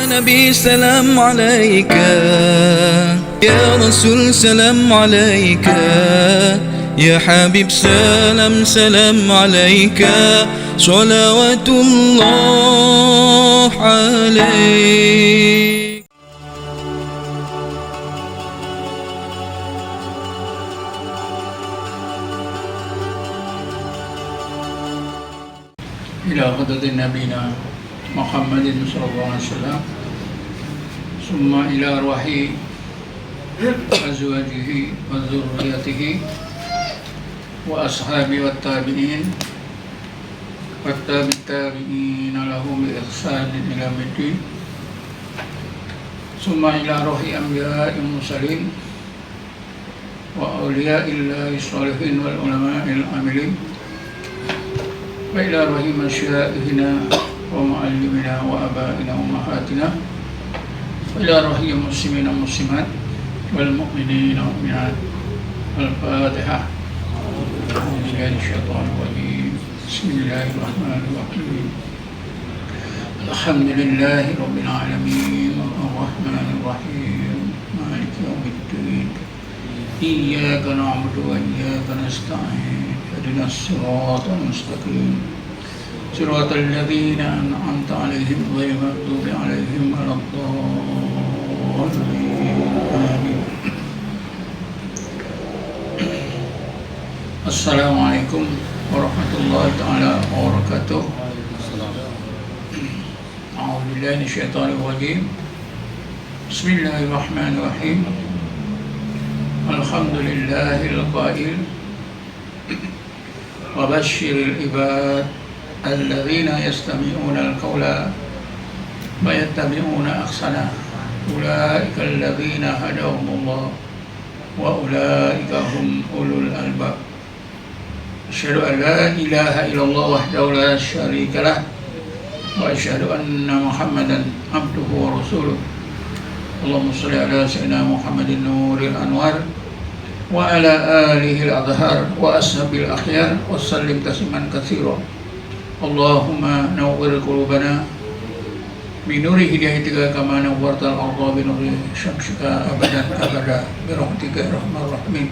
نبي سلام عليك، يا رسول سلام عليك، يا حبيب سلام سلام عليك، صلوات الله عليك. إلى حضرة نبينا محمد صلى الله عليه وسلم، ثم إلى أرواح أزواجه وذريته وأصحابه والتابعين والتابعين لهم بإحسان إلى يوم الدين، ثم إلى أرواح أنبياء المرسلين وأولياء الله الصالحين والعلماء العاملين، وإلى أرواح مشايخنا ومعلمنا وآبائنا وأمهاتنا، وإلى أرواح المسلمين والمسلمات والمؤمنين والمؤمنات. الفاتحة. أعوذ بالله من الشيطان الرجيم. بسم الله الرحمن الرحيم. الحمد لله رب العالمين الرحمن الرحيم مالك يوم الدين، إياك نعبد وإياك نستعين، اهدنا الصراط المستقيم، صراط الذين أنعمت عليهم غير المغضوب عليهم ولا الضالين. آمين. Assalamualaikum warahmatullahi taala wabarakatuh. A'udzu billahi minasyaitonir rajim. Bismillahirrahmanirrahim. Alhamdulillahil qail wa basyiril ibad alladzina yastami'una al-qawla wa yattabi'una ahsana, ulaika alladzina hadahumullah wa ulaika hum ulul albab. Asyhadu an la ilaha illallah wahdahu la syarika lah, wa asyhadu anna Muhammadan abduhu wa rasuluh. Allahumma shalli ala sayyidina Muhammadin nuril anwar wa ala alihi al-adhhar wa ashabil akhyar wa sallim tasliman katsira. Allahumma nawwir qulubana bi nuri hidayatika kama nawwartal ardha bi nuri syamsika abadan abada bi rahmatika ya arhamar rahimin.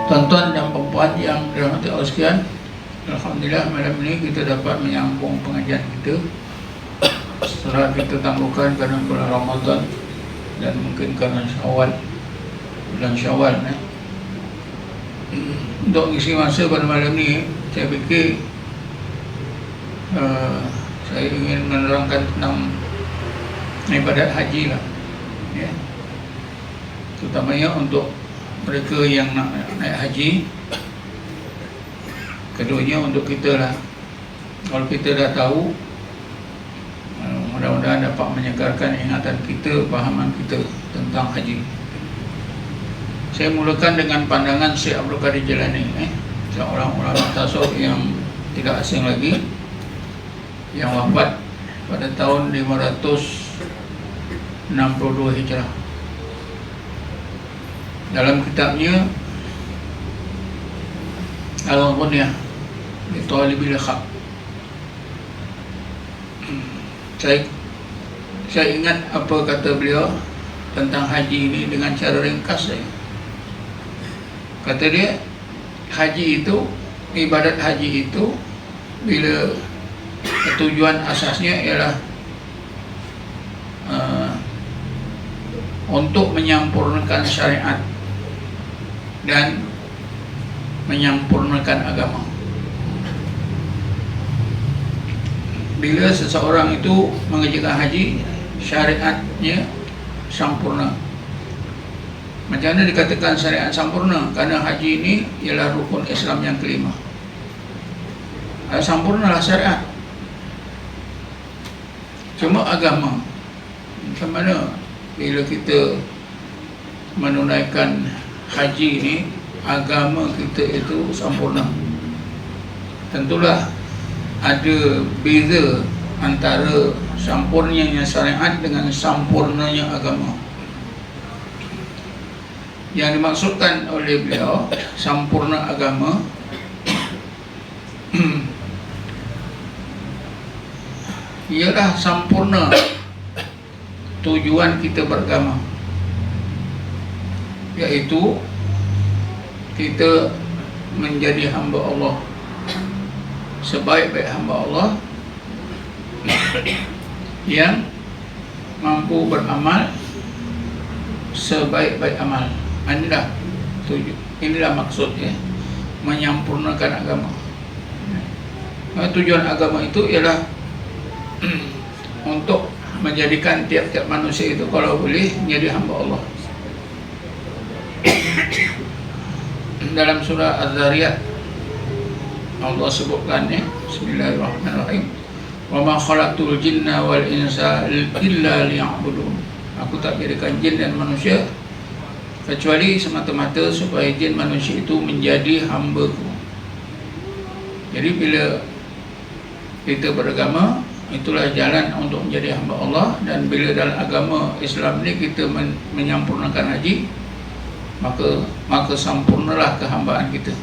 Tuan-tuan dan puan yang dirahmati Allah sekalian, alhamdulillah malam ini kita dapat menyambung pengajian kita setelah kita tangguhkan karena bulan Ramadan dan mungkin karena bulan Syawal. Untuk mengisi masa pada malam ini, saya fikir saya ingin menerangkan tentang ibadat haji lah, ya. Terutamanya untuk mereka yang nak naik haji, keduanya untuk kita lah. Kalau kita dah tahu, mudah-mudahan dapat menyegarkan ingatan kita, pahaman kita tentang haji. Saya mulakan dengan pandangan Syekh Abdul Qadir Jilani, seorang ulama tasawuf yang tidak asing lagi, yang wafat pada tahun 562 Hijrah. Dalam kitabnya Al-Ghunyah li Talibil Haq, saya ingat apa kata beliau tentang haji ini dengan cara ringkas saya. Kata dia, haji itu, ibadat haji itu, bila tujuan asasnya ialah untuk menyampurnakan syariat dan menyempurnakan agama. Bila seseorang itu mengerjakan haji, syariatnya sempurna. Macam mana dikatakan syariat sempurna? Karena haji ini ialah rukun Islam yang kelima. Sempurnalah syariat. Cuma agama, macam mana bila kita menunaikan haji ini, agama kita itu sempurna. Tentulah ada beza antara sempurnanya syariat dengan sempurnanya agama. Yang dimaksudkan oleh beliau sempurna agama ialah sempurna tujuan kita beragama, yaitu kita menjadi hamba Allah, sebaik-baik hamba Allah yang mampu beramal sebaik-baik amal. Inilah maksudnya menyempurnakan agama. Tujuan agama itu ialah untuk menjadikan tiap-tiap manusia itu kalau boleh menjadi hamba Allah. Dalam surah Az-Zariyat Allah sebutkan Bismillahirrahmanirrahim, wa ma khalaqtul jinna wal insa illa liya'budun. Aku tak jadikan jin dan manusia kecuali semata-mata supaya jin manusia itu menjadi hamba-Ku. Jadi bila kita beragama, itulah jalan untuk menjadi hamba Allah. Dan bila dalam agama Islam ni kita menyempurnakan haji, maka sempurnalah kehambaan kita.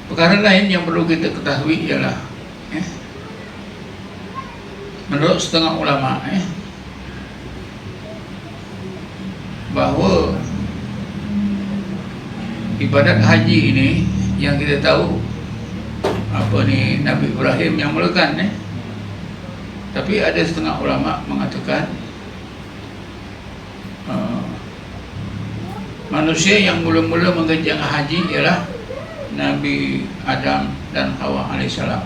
Perkara lain yang perlu kita ketahui ialah menurut setengah ulama bahawa ibadat haji ini yang kita tahu Nabi Ibrahim yang mulakan tapi ada setengah ulama mengatakan manusia yang mula-mula mengerjakan haji ialah Nabi Adam dan Hawa alaihissalam.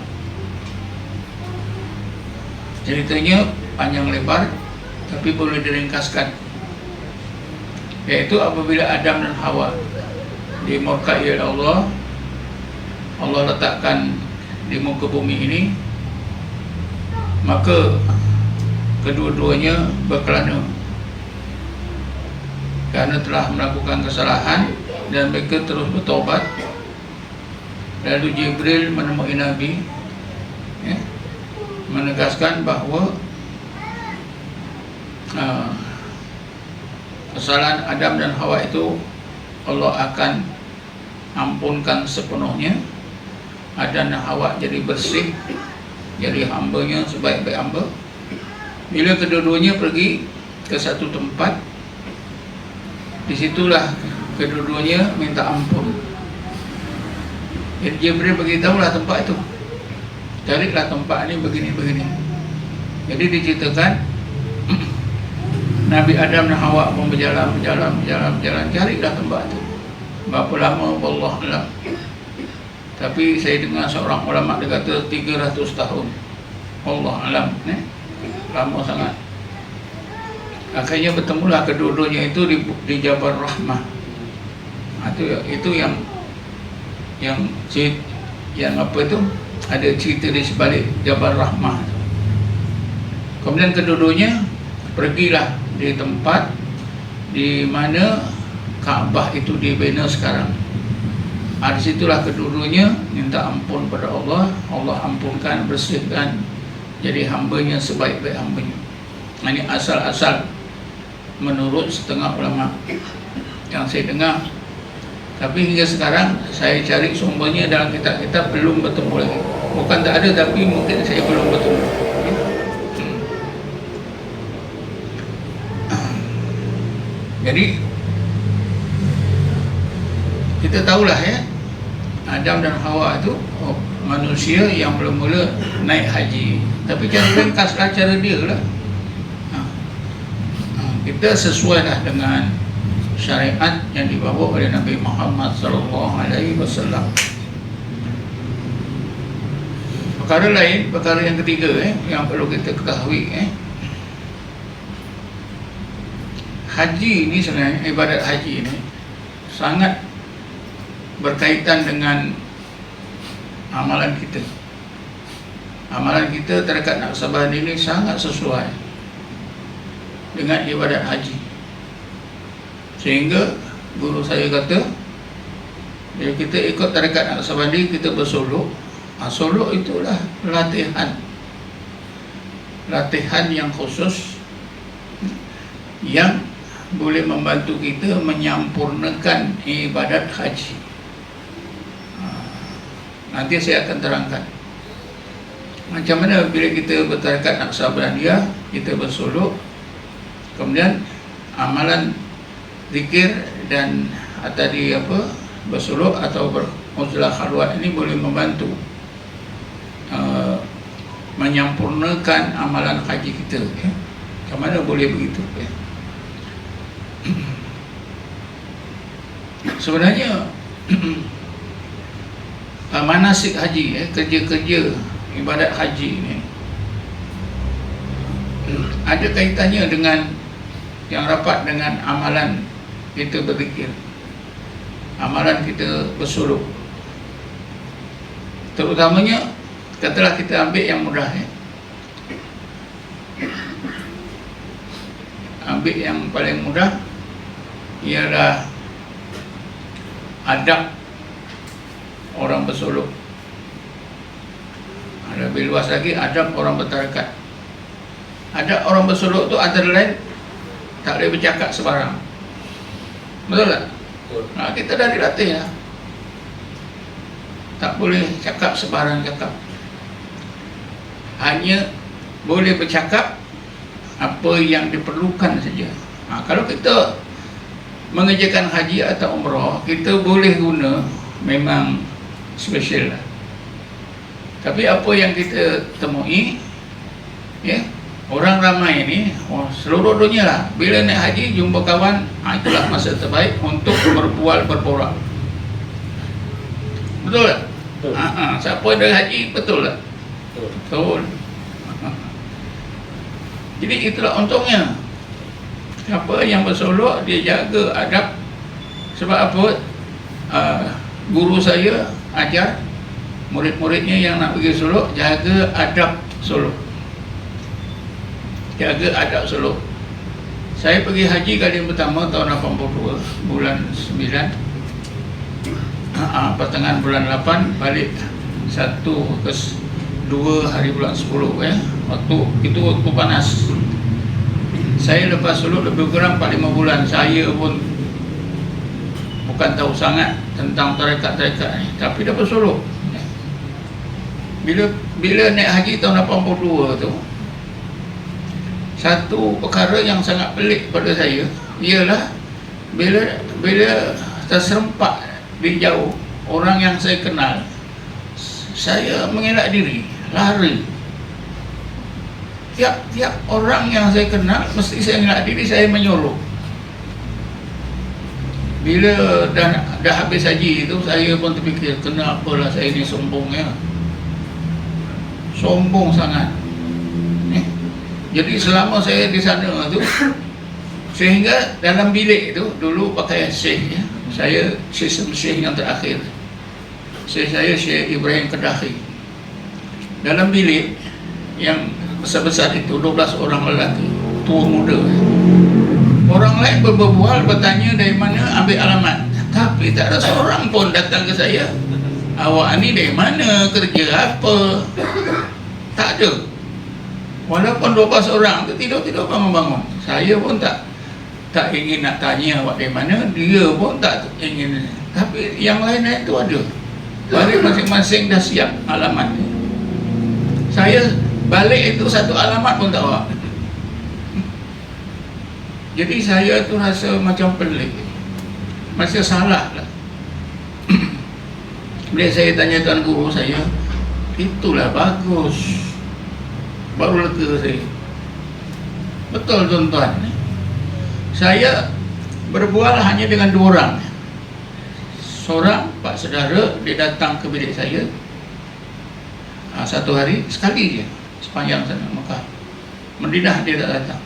Ceritanya panjang lebar tapi boleh diringkaskan, yaitu apabila Adam dan Hawa dimurkai oleh Allah, Allah letakkan di muka bumi ini, maka kedua-duanya berkelana kerana telah melakukan kesalahan dan mereka terus bertaubat. Lalu Jibril menemui Nabi menegaskan bahawa kesalahan Adam dan Hawa itu Allah akan ampunkan sepenuhnya. Adam dan Hawa jadi bersih, jadi hambanya sebaik-baik hamba. Bila kedua-duanya pergi ke satu tempat, disitulah kedua-duanya minta ampun. Jadi Jibril beritahulah tempat itu, carilah tempat ini begini-begini. Jadi diceritakan Nabi Adam dan Hawa pun berjalan, carilah tempat itu. Berapa lama wallah alam. Tapi saya dengar seorang ulama dia kata 300 tahun. Allah alam, lama sangat. Akhirnya bertemulah kedua-duanya itu di Jabal Rahmah. Itu yang apa itu, ada cerita di sebalik Jabal Rahmah. Kemudian kedua-duanya pergilah di tempat di mana Kaabah itu dibina sekarang. Di situlah kedua-duanya minta ampun pada Allah. Allah ampunkan, bersihkan, jadi hambanya sebaik-baik hambanya. Ini asal-asal menurut setengah ulama yang saya dengar. Tapi hingga sekarang saya cari sumbernya dalam kitab-kitab belum bertemu lagi. Bukan tak ada, tapi mungkin saya belum bertemu. Jadi kita tahulah Adam dan Hawa itu manusia yang mula-mula naik haji. Tapi cara ringkaslah cara dia lah. Kita sesuailah dengan syariat yang dibawa oleh Nabi Muhammad SAW. Perkara lain, perkara yang ketiga yang perlu kita ketahui, haji ini sebenarnya, ibadat haji ini sangat berkaitan dengan amalan kita. Amalan kita terdekat Naqsabandi ini sangat sesuai dengan ibadat haji. Sehingga guru saya kata, bila kita ikut tarekat Naqsabandi, kita bersolok. Solok itulah latihan yang khusus yang boleh membantu kita menyempurnakan ibadat haji. Nanti saya akan terangkan. Macam mana bila kita bertarekat Naqsabandiyah, kita bersuluk, kemudian amalan zikir dan tadi bersuluk atau beruzlah khalwat ini boleh membantu menyempurnakan amalan haji kita, ya. Macam mana boleh begitu, ya? Sebenarnya manasik haji, ya, kerja-kerja ibadat haji ini ada kaitannya dengan yang rapat dengan amalan kita berzikir, amalan kita bersuluk. Terutamanya katalah kita ambil yang mudah, ya. Ambil yang paling mudah ialah adab orang bersuluk. Ada lebih luas lagi adab orang bertarekat. Adab orang bersuluk tu antara lain tak boleh bercakap sebarang. Betul tak? Nah, kita dah dilatih, ya. Tak boleh cakap sebarang cakap. Hanya boleh bercakap apa yang diperlukan saja. Kalau kita mengerjakan haji atau umrah, kita boleh guna memang special lah. Tapi apa yang kita temui, ya, orang ramai ini, seluruh dunia lah, bila naik haji jumpa kawan, itulah masa terbaik untuk berborak. Betul tak? Siapa ada haji, betul tak? Betul. Jadi itulah untungnya. Apa yang bersolok, dia jaga adab. Sebab apa? Guru saya ajar murid-muridnya yang nak pergi solok, jaga adab solok. Jaga adab solok. Saya pergi haji kali yang pertama tahun 82, bulan 9, pertengahan bulan 8, balik 1 ke 2 hari bulan 10, ya. Waktu itu waktu panas. Saya lepas suluk lebih kurang 4-5 bulan. Saya pun bukan tahu sangat tentang tarekat-tarekat ni, tapi dapat suluk. Bila naik haji tahun 82 tu, satu perkara yang sangat pelik pada saya ialah bila terserempak di jauh orang yang saya kenal, saya mengelak diri, lari. Tiap orang yang saya kenal mesti saya mengelak diri, saya menyuruh. Bila dah habis haji itu, saya pun terfikir, kenapalah saya ni sombongnya. Sombong sangat. Jadi selama saya di sana tu, sehingga dalam bilik itu dulu pakai syekh, ya. Saya sistem syekh yang terakhir. Syekh saya Syekh Ibrahim Kedahi. Dalam bilik yang besar-besar itu 12 orang lelaki, tua muda. Orang lain berbual, bertanya dari mana, ambil alamat, tapi tak ada seorang pun datang ke saya, awak ni dari mana, kerja apa. Tak ada. Walaupun 12 orang tu tidur-tidur bangun-bangun. Saya pun tak ingin nak tanya awak dari mana, dia pun tak ingin. Tapi yang lain-lain tu ada. Balik masing-masing dah siap alamat. Saya balik itu satu alamat pun tak awak. Jadi saya tu rasa macam pelik, macam salah lah. Bila saya tanya tuan guru saya, itulah bagus. Baru lega saya. Betul tuan-tuan, saya berbual hanya dengan 2 orang. Seorang pak saudara, dia datang ke bilik saya satu hari sekali je sepanjang sana Mekah. Madinah dia tak datang.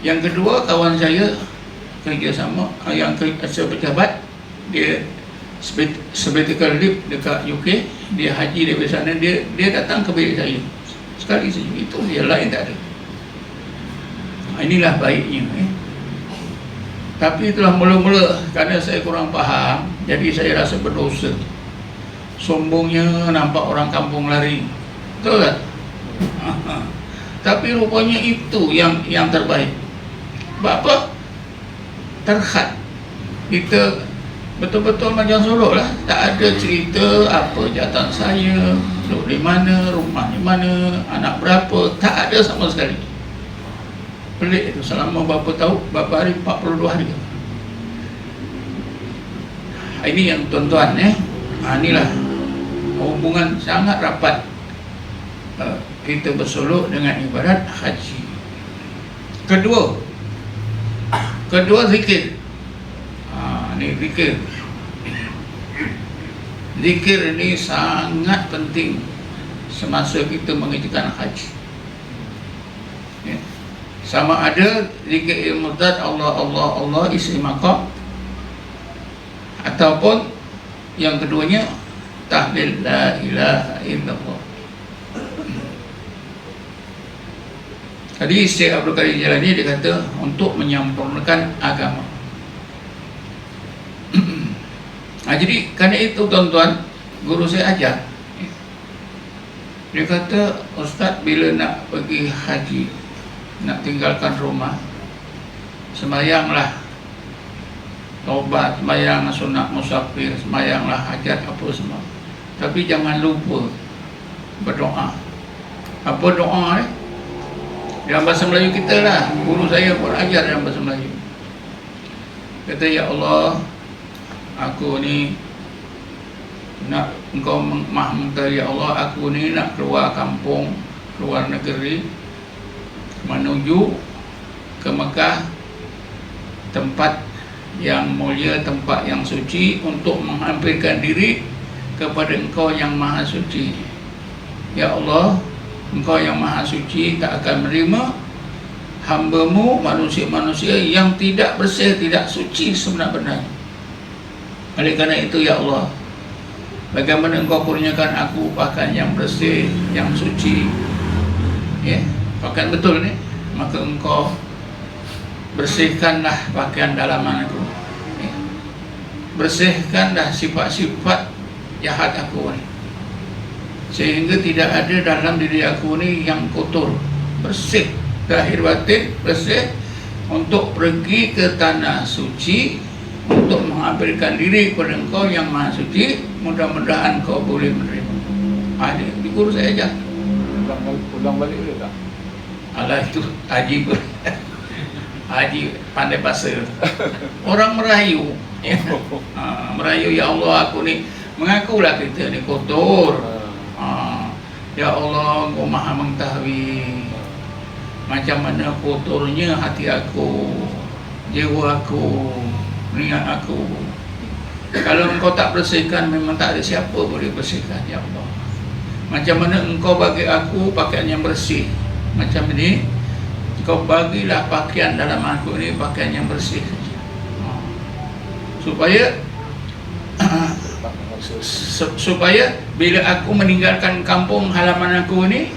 Yang kedua, kawan saya kerja sama, yang sepejabat, dia sabbatical leave dekat UK, dia haji dari sana, dia datang ke bilik saya sekali saja. Itu dia, lain tak ada. Inilah baiknya, Tapi itulah mula-mula kerana saya kurang faham, jadi saya rasa berdosa. Sombongnya nampak orang kampung lari. Betul tak? Tapi rupanya itu yang terbaik. Sebab apa? Terhad. Kita betul-betul macam Solo lah. Tak ada cerita apa jabatan saya, duduk di mana, rumah di mana, anak berapa. Tak ada sama sekali. Pelik itu. Selama berapa tahun, berapa hari, 42 hari. Ini yang tuan-tuan inilah hubungan sangat rapat kita bersolok dengan ibadat haji. Kedua zikir. Ini zikir. Zikir ini sangat penting semasa kita mengerjakan haji. Sama ada zikir murtad Allah Allah Allah isi maqam, ataupun yang keduanya tahlil la ilaha illallah. Tadi Syekh Abdul Qadir Jilani dia kata untuk menyempurnakan agama. Jadi kerana itu tuan-tuan, guru saya ajar. Dia kata, Ustaz bila nak pergi haji, nak tinggalkan rumah, sembahyanglah taubat, sembahyang sunat musafir, sembahyanglah hajat apa semua. Tapi jangan lupa berdoa. Apa doa ni? Dalam bahasa Melayu kita lah. Guru saya pun ajar dalam bahasa Melayu. Kata, ya Allah, aku ni nak Engkau maha mengetahui, ya Allah, aku ni nak keluar kampung, keluar negeri, menuju ke Mekah, tempat yang mulia, tempat yang suci, untuk menghampirkan diri kepada Engkau yang maha suci. Ya Allah, Engkau yang maha suci tak akan menerima hamba-Mu, manusia-manusia yang tidak bersih, tidak suci sebenar-benarnya. Oleh kerana itu, ya Allah, bagaimana Engkau kurniakan aku pakaian yang bersih, yang suci, pakaian betul ni, maka Engkau bersihkanlah pakaian dalaman aku, bersihkanlah sifat-sifat jahat aku ni, sehingga tidak ada dalam diri aku ni yang kotor. Bersih lahir batin, bersih untuk pergi ke tanah suci, untuk menghampirkan diri kepada Engkau yang maha suci. Mudah-mudahan Kau boleh menerima. Ini di guru saya ajar. Ulang balik boleh tak? Alah, itu haji haji pandai bahasa. Orang merayu, merayu, ya Allah, aku ni, mengakulah kita ni kotor. Ya Allah, Engkau maha mengetahui macam mana kotornya hati aku, jiwa aku, niat aku. Kalau Engkau tak bersihkan, memang tak ada siapa boleh bersihkan, ya Allah. Macam mana Engkau bagi aku pakaian yang bersih, macam ini Engkau bagilah pakaian dalam aku ini pakaian yang bersih saja, supaya bila aku meninggalkan kampung halaman aku ini,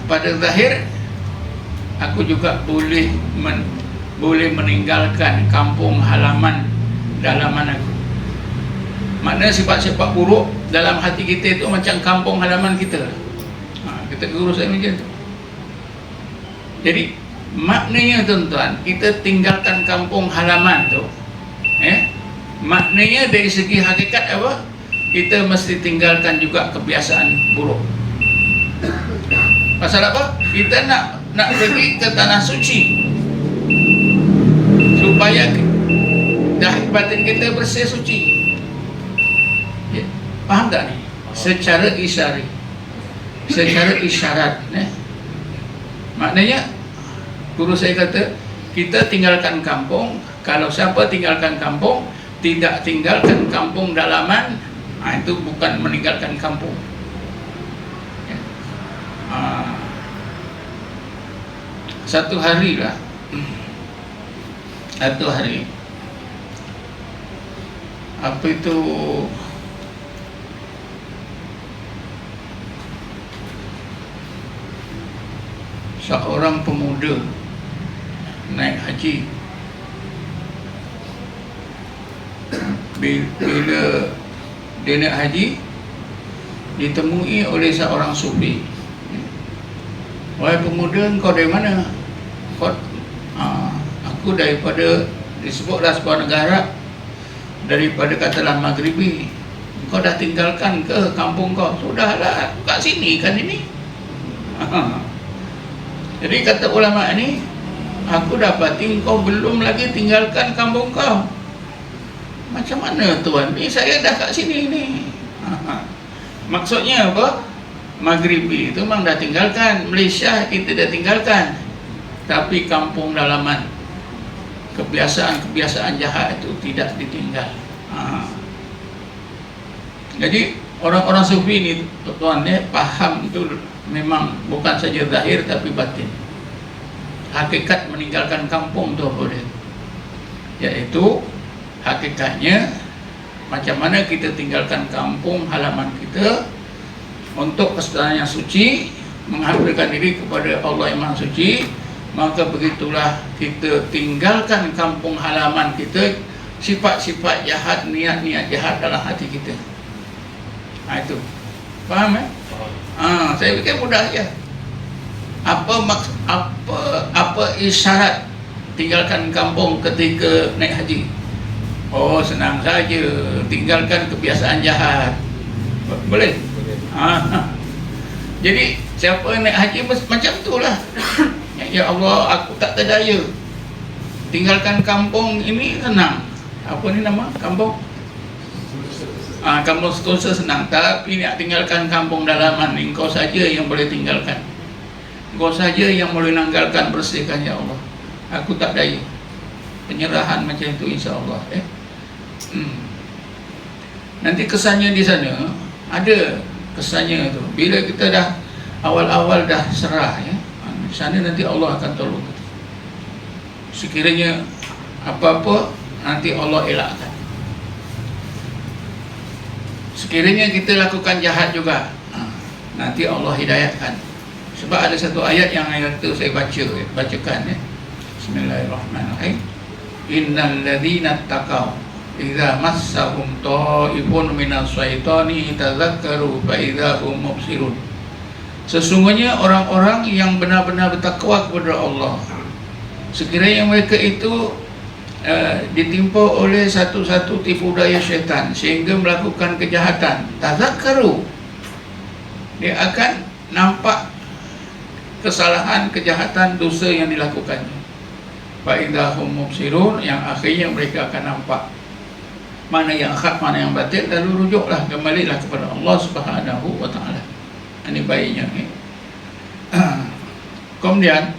pada zahir aku juga boleh meninggalkan kampung halaman dalaman aku. Maknanya sifat-sifat buruk dalam hati kita itu macam kampung halaman kita. Kita guru saya macam tu. Jadi maknanya tuan-tuan, kita tinggalkan kampung halaman tu, maknanya dari segi hakikat apa? Kita mesti tinggalkan juga kebiasaan buruk. Pasal apa? Kita nak pergi ke tanah suci, supaya dahil batin kita bersih suci. Faham tak ni? Secara isyarat, maknanya guru saya kata, kita tinggalkan kampung. Kalau siapa tinggalkan kampung, tidak tinggalkan kampung dalaman, itu bukan meninggalkan kampung. Satu hari apa itu, seorang pemuda naik haji. Bila dia naik haji, ditemui oleh seorang sufi. Wahai pemuda, engkau dari mana? Aku daripada, disebutlah sebuah negara daripada katalah maghribi. Kau dah tinggalkan ke kampung kau? Sudahlah, kat sini kan ini. Jadi kata ulama ni, aku dapati kau belum lagi tinggalkan kampung kau. Macam mana tuan? Ni saya dah kat sini ni. Maksudnya apa? Maghribi itu memang dah tinggalkan. Malaysia kita dah tinggalkan. Tapi kampung dalaman, kebiasaan-kebiasaan jahat itu tidak ditinggal. Jadi orang-orang sufi ni tuan faham itu memang bukan saja zahir tapi batin. Hakikat meninggalkan kampung tu apa dia? Iaitu hakikatnya macam mana kita tinggalkan kampung halaman kita untuk kesedaran yang suci, menghadirkan diri kepada Allah yang Maha Suci. Maka begitulah kita tinggalkan kampung halaman kita, sifat-sifat jahat, niat-niat jahat dalam hati kita. Itu faham saya fikir mudah je. Apa isyarat tinggalkan kampung ketika naik haji? Oh, senang saja, tinggalkan kebiasaan jahat. Boleh? Jadi siapa naik haji macam itulah. Ya Allah, aku tak terdaya. Tinggalkan kampung ini senang. Apa ni nama kampung? Kampung Sentosa senang, tapi nak tinggalkan kampung dalaman ni, engkau saja yang boleh tinggalkan. Engkau saja yang boleh nanggalkan, bersihkan ya Allah. Aku tak daya. Penyerahan macam itu insya-Allah. Nanti kesannya di sana ada kesannya tu. Bila kita dah awal-awal dah serah ya, di sana nanti Allah akan tolong kita. Sekiranya apa-apa nanti Allah elakkan. Sekiranya kita lakukan jahat juga, nanti Allah hidayatkan. Sebab ada satu ayat yang itu saya bacakan ya. Bismillahirrahmanirrahim. Innal ladzina taqaw idza massahum ta'ifun minas syaitani tadzakkaru fa idza hum mubsirun. Sesungguhnya orang-orang yang benar-benar bertakwa kepada Allah, sekiranya mereka itu ditimpa oleh satu-satu tipu daya syaitan sehingga melakukan kejahatan, tazakkaru, dia akan nampak kesalahan, kejahatan, dosa yang dilakukannya. Fa idza hum mubsirun, yang akhirnya mereka akan nampak mana yang hak, mana yang batil, lalu rujuklah, kembalilah kepada Allah Subhanahu wa taala. Ini baiknya kemudian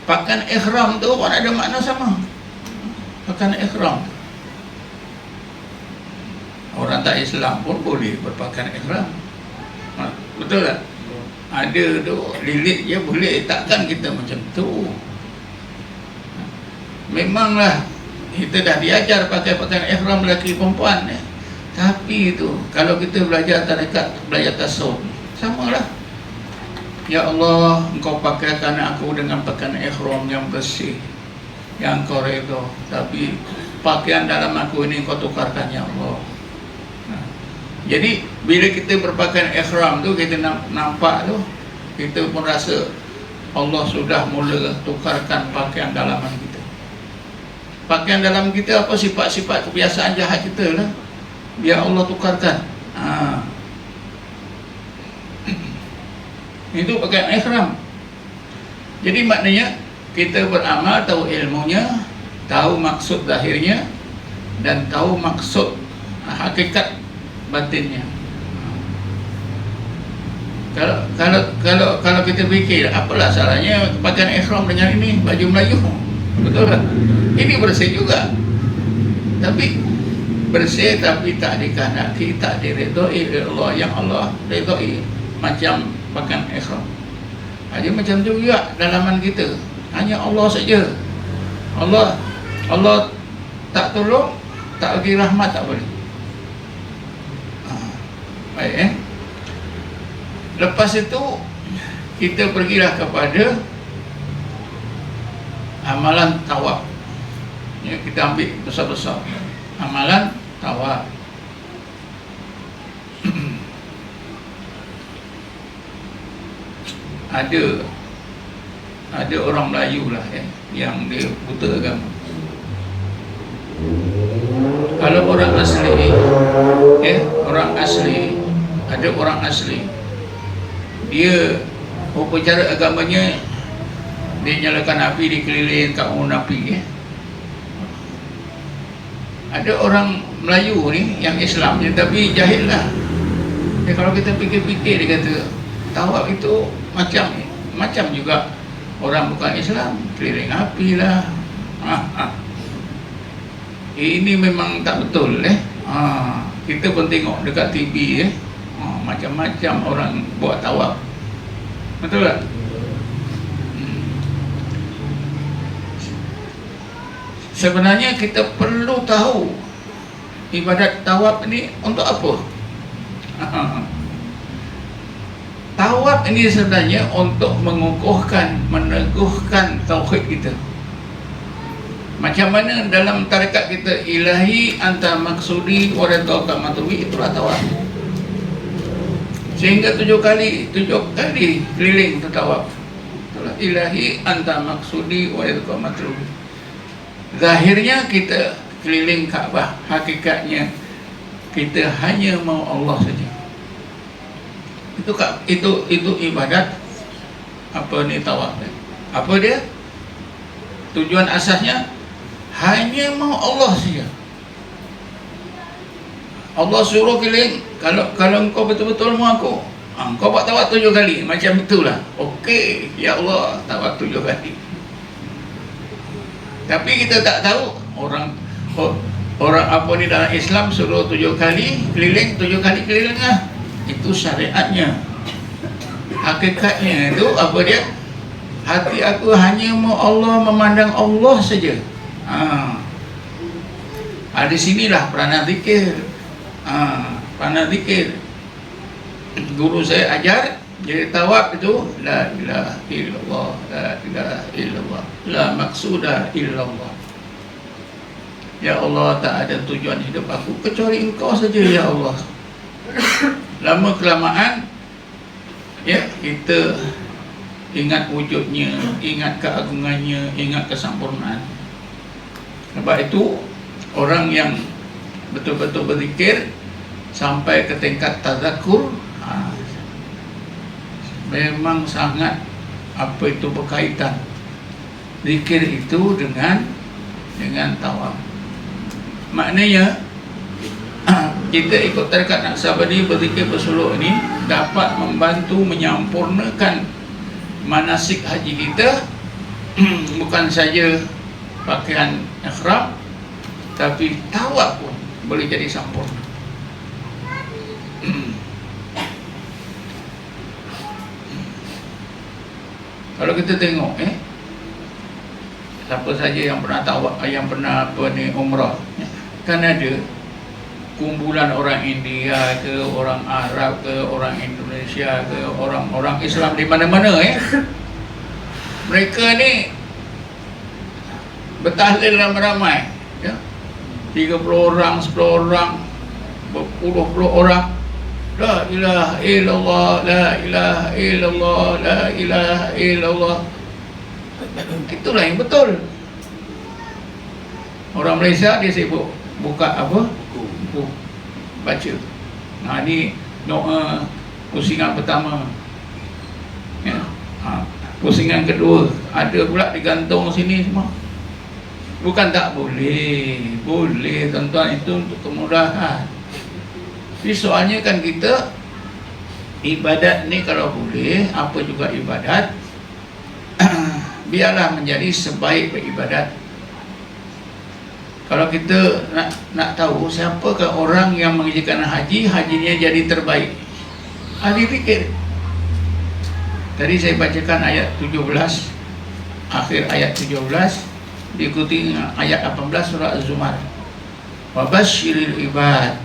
pakaian ihram tu pun ada makna sama. Pakaian ihram, orang tak Islam pun boleh berpakaian ihram. Betul tak? Ada tu lilit je boleh, takkan kita macam tu. Memanglah kita dah diajar pakai pakaian ihram lelaki perempuan ya. Tapi itu kalau kita belajar tarekat, belajar tasawuf, samalah. Ya Allah, engkau pakaikan aku dengan pakaian ihram yang bersih, yang kau redha, tapi pakaian dalam aku ini kau tukarkan ya Allah. Jadi bila kita berpakaian ihram tu, kita nampak tu, kita pun rasa Allah sudah mula tukarkan pakaian dalaman kita. Pakaian dalam kita apa? Sifat-sifat kebiasaan jahat kita lah, biar Allah tukarkan. Itu pakaian ihram. Jadi maknanya kita beramal, tahu ilmunya, tahu maksud zahirnya, dan tahu maksud hakikat batinnya. Kalau kita fikir apalah salahnya pakaian ihram dengan ini baju Melayu, betul tak? Ini bersih juga, tapi bersih tapi tak dikehendaki, tak diredai oleh Allah, yang Allah redai, macam pakaian ihram. Aja macam tu juga dalaman kita, hanya Allah saja. Allah tak tolong, tak bagi rahmat, tak boleh. Baik Lepas itu kita pergilah kepada amalan tawaf. Ya, kita ambil besar-besar. Amalan tawaf. Ada orang Melayu lah ya, yang dia buta agama. Kalau orang asli, orang asli, ada orang asli, dia upacara agamanya dia nyalakan api di keliling kaum Nabi. Ada orang Melayu ni yang Islamnya tapi jahil lah. Kalau kita fikir-fikir, dia kata tawaf itu macam juga orang bukan Islam, keliling api lah. Ini memang tak betul. Kita pun tengok dekat TV macam-macam orang buat tawaf. Betul tak? Sebenarnya kita perlu tahu ibadat tawaf ini untuk apa. Tawaf ini sebenarnya untuk mengukuhkan, meneguhkan tauhid kita. Macam mana dalam tarekat kita, ilahi anta maksudi wa ridhaka matlubi, itulah tawaf. Sehingga 7 kali keliling tu tawaf. Itulah ilahi anta maksudi wa ridhaka matlubi. Zahirnya kita keliling Kaabah, hakikatnya kita hanya mau Allah saja. Itu ibadat apa ni tawaf. Apa dia? Tujuan asasnya hanya mau Allah saja. Allah suruh keliling, kalau engkau betul-betul mau aku, engkau buat tawaf 7 kali, macam itulah. Okey, ya Allah, tawaf 7 kali. Tapi kita tak tahu orang apa ni dalam Islam suruh 7 kali keliling, 7 kali keliling lah. Itu syariatnya. Hakikatnya itu apa dia? Hati aku hanya mau Allah, memandang Allah saja. Di sinilah peranan zikir. Peranan zikir. Guru saya ajar, jadi tawaf itu la ilaha illallah, la ilaha illallah, la maqsuda illallah. Ya Allah, tak ada tujuan hidup aku kecuali Engkau saja ya Allah. Lama kelamaan ya kita ingat wujudnya, ingat keagungannya, ingat kesempurnaan. Sebab itu orang yang betul-betul berzikir sampai ke tingkat tazakur, memang sangat apa itu berkaitan zikir itu dengan tawaf. Maknanya kita ikut tarekat Naqsabandi berzikir bersuluk ini dapat membantu menyempurnakan manasik haji kita. Bukan saja pakaian ihram, tapi tawaf pun boleh jadi sempurna. Kalau kita tengok siapa saja yang pernah tawaf, yang pernah umrah, kan ada kumpulan orang India ke, orang Arab ke, orang Indonesia ke, orang Islam di mana-mana mereka ni bertahlil ramai-ramai ya. 30 orang, 10 orang, berpuluh-puluh orang. La ilaha illallah, la ilaha illallah, la ilaha illallah. Itulah yang betul. Orang Malaysia dia sibuk buka apa? Buku baca. Ni doa pusingan pertama. Ya. Pusingan kedua ada pula digantung sini semua. Bukan tak boleh, boleh tuan-tuan, itu untuk kemudahan. Tapi soalnya kan kita ibadat ni kalau boleh, apa juga ibadat, biarlah menjadi sebaik beribadat. Kalau kita nak tahu siapakah orang yang mengerjakan haji, hajinya jadi terbaik, ahli fikir. Tadi saya bacakan ayat 17, akhir ayat 17 diikuti ayat 18 surah Az-Zumar. Wa basyiril ibad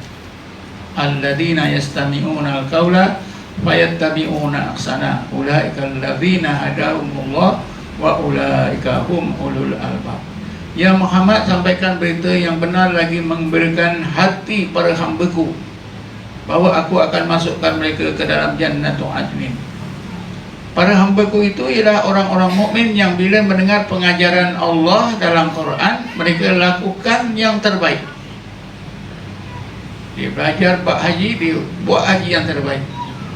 alladzina yastami'una al-qaula fayattabi'una ahsana ulaika alladzina hadahumullah wa ulaika hum ulul albab. Ya Muhammad, sampaikan berita yang benar lagi memberikan hati para hamba-Ku bahwa aku akan masukkan mereka ke dalam jannatul adnin. Para hamba-Ku itu ialah orang-orang mukmin yang bila mendengar pengajaran Allah dalam Quran, mereka lakukan yang terbaik. Dia belajar bab haji, dia buat haji yang terbaik.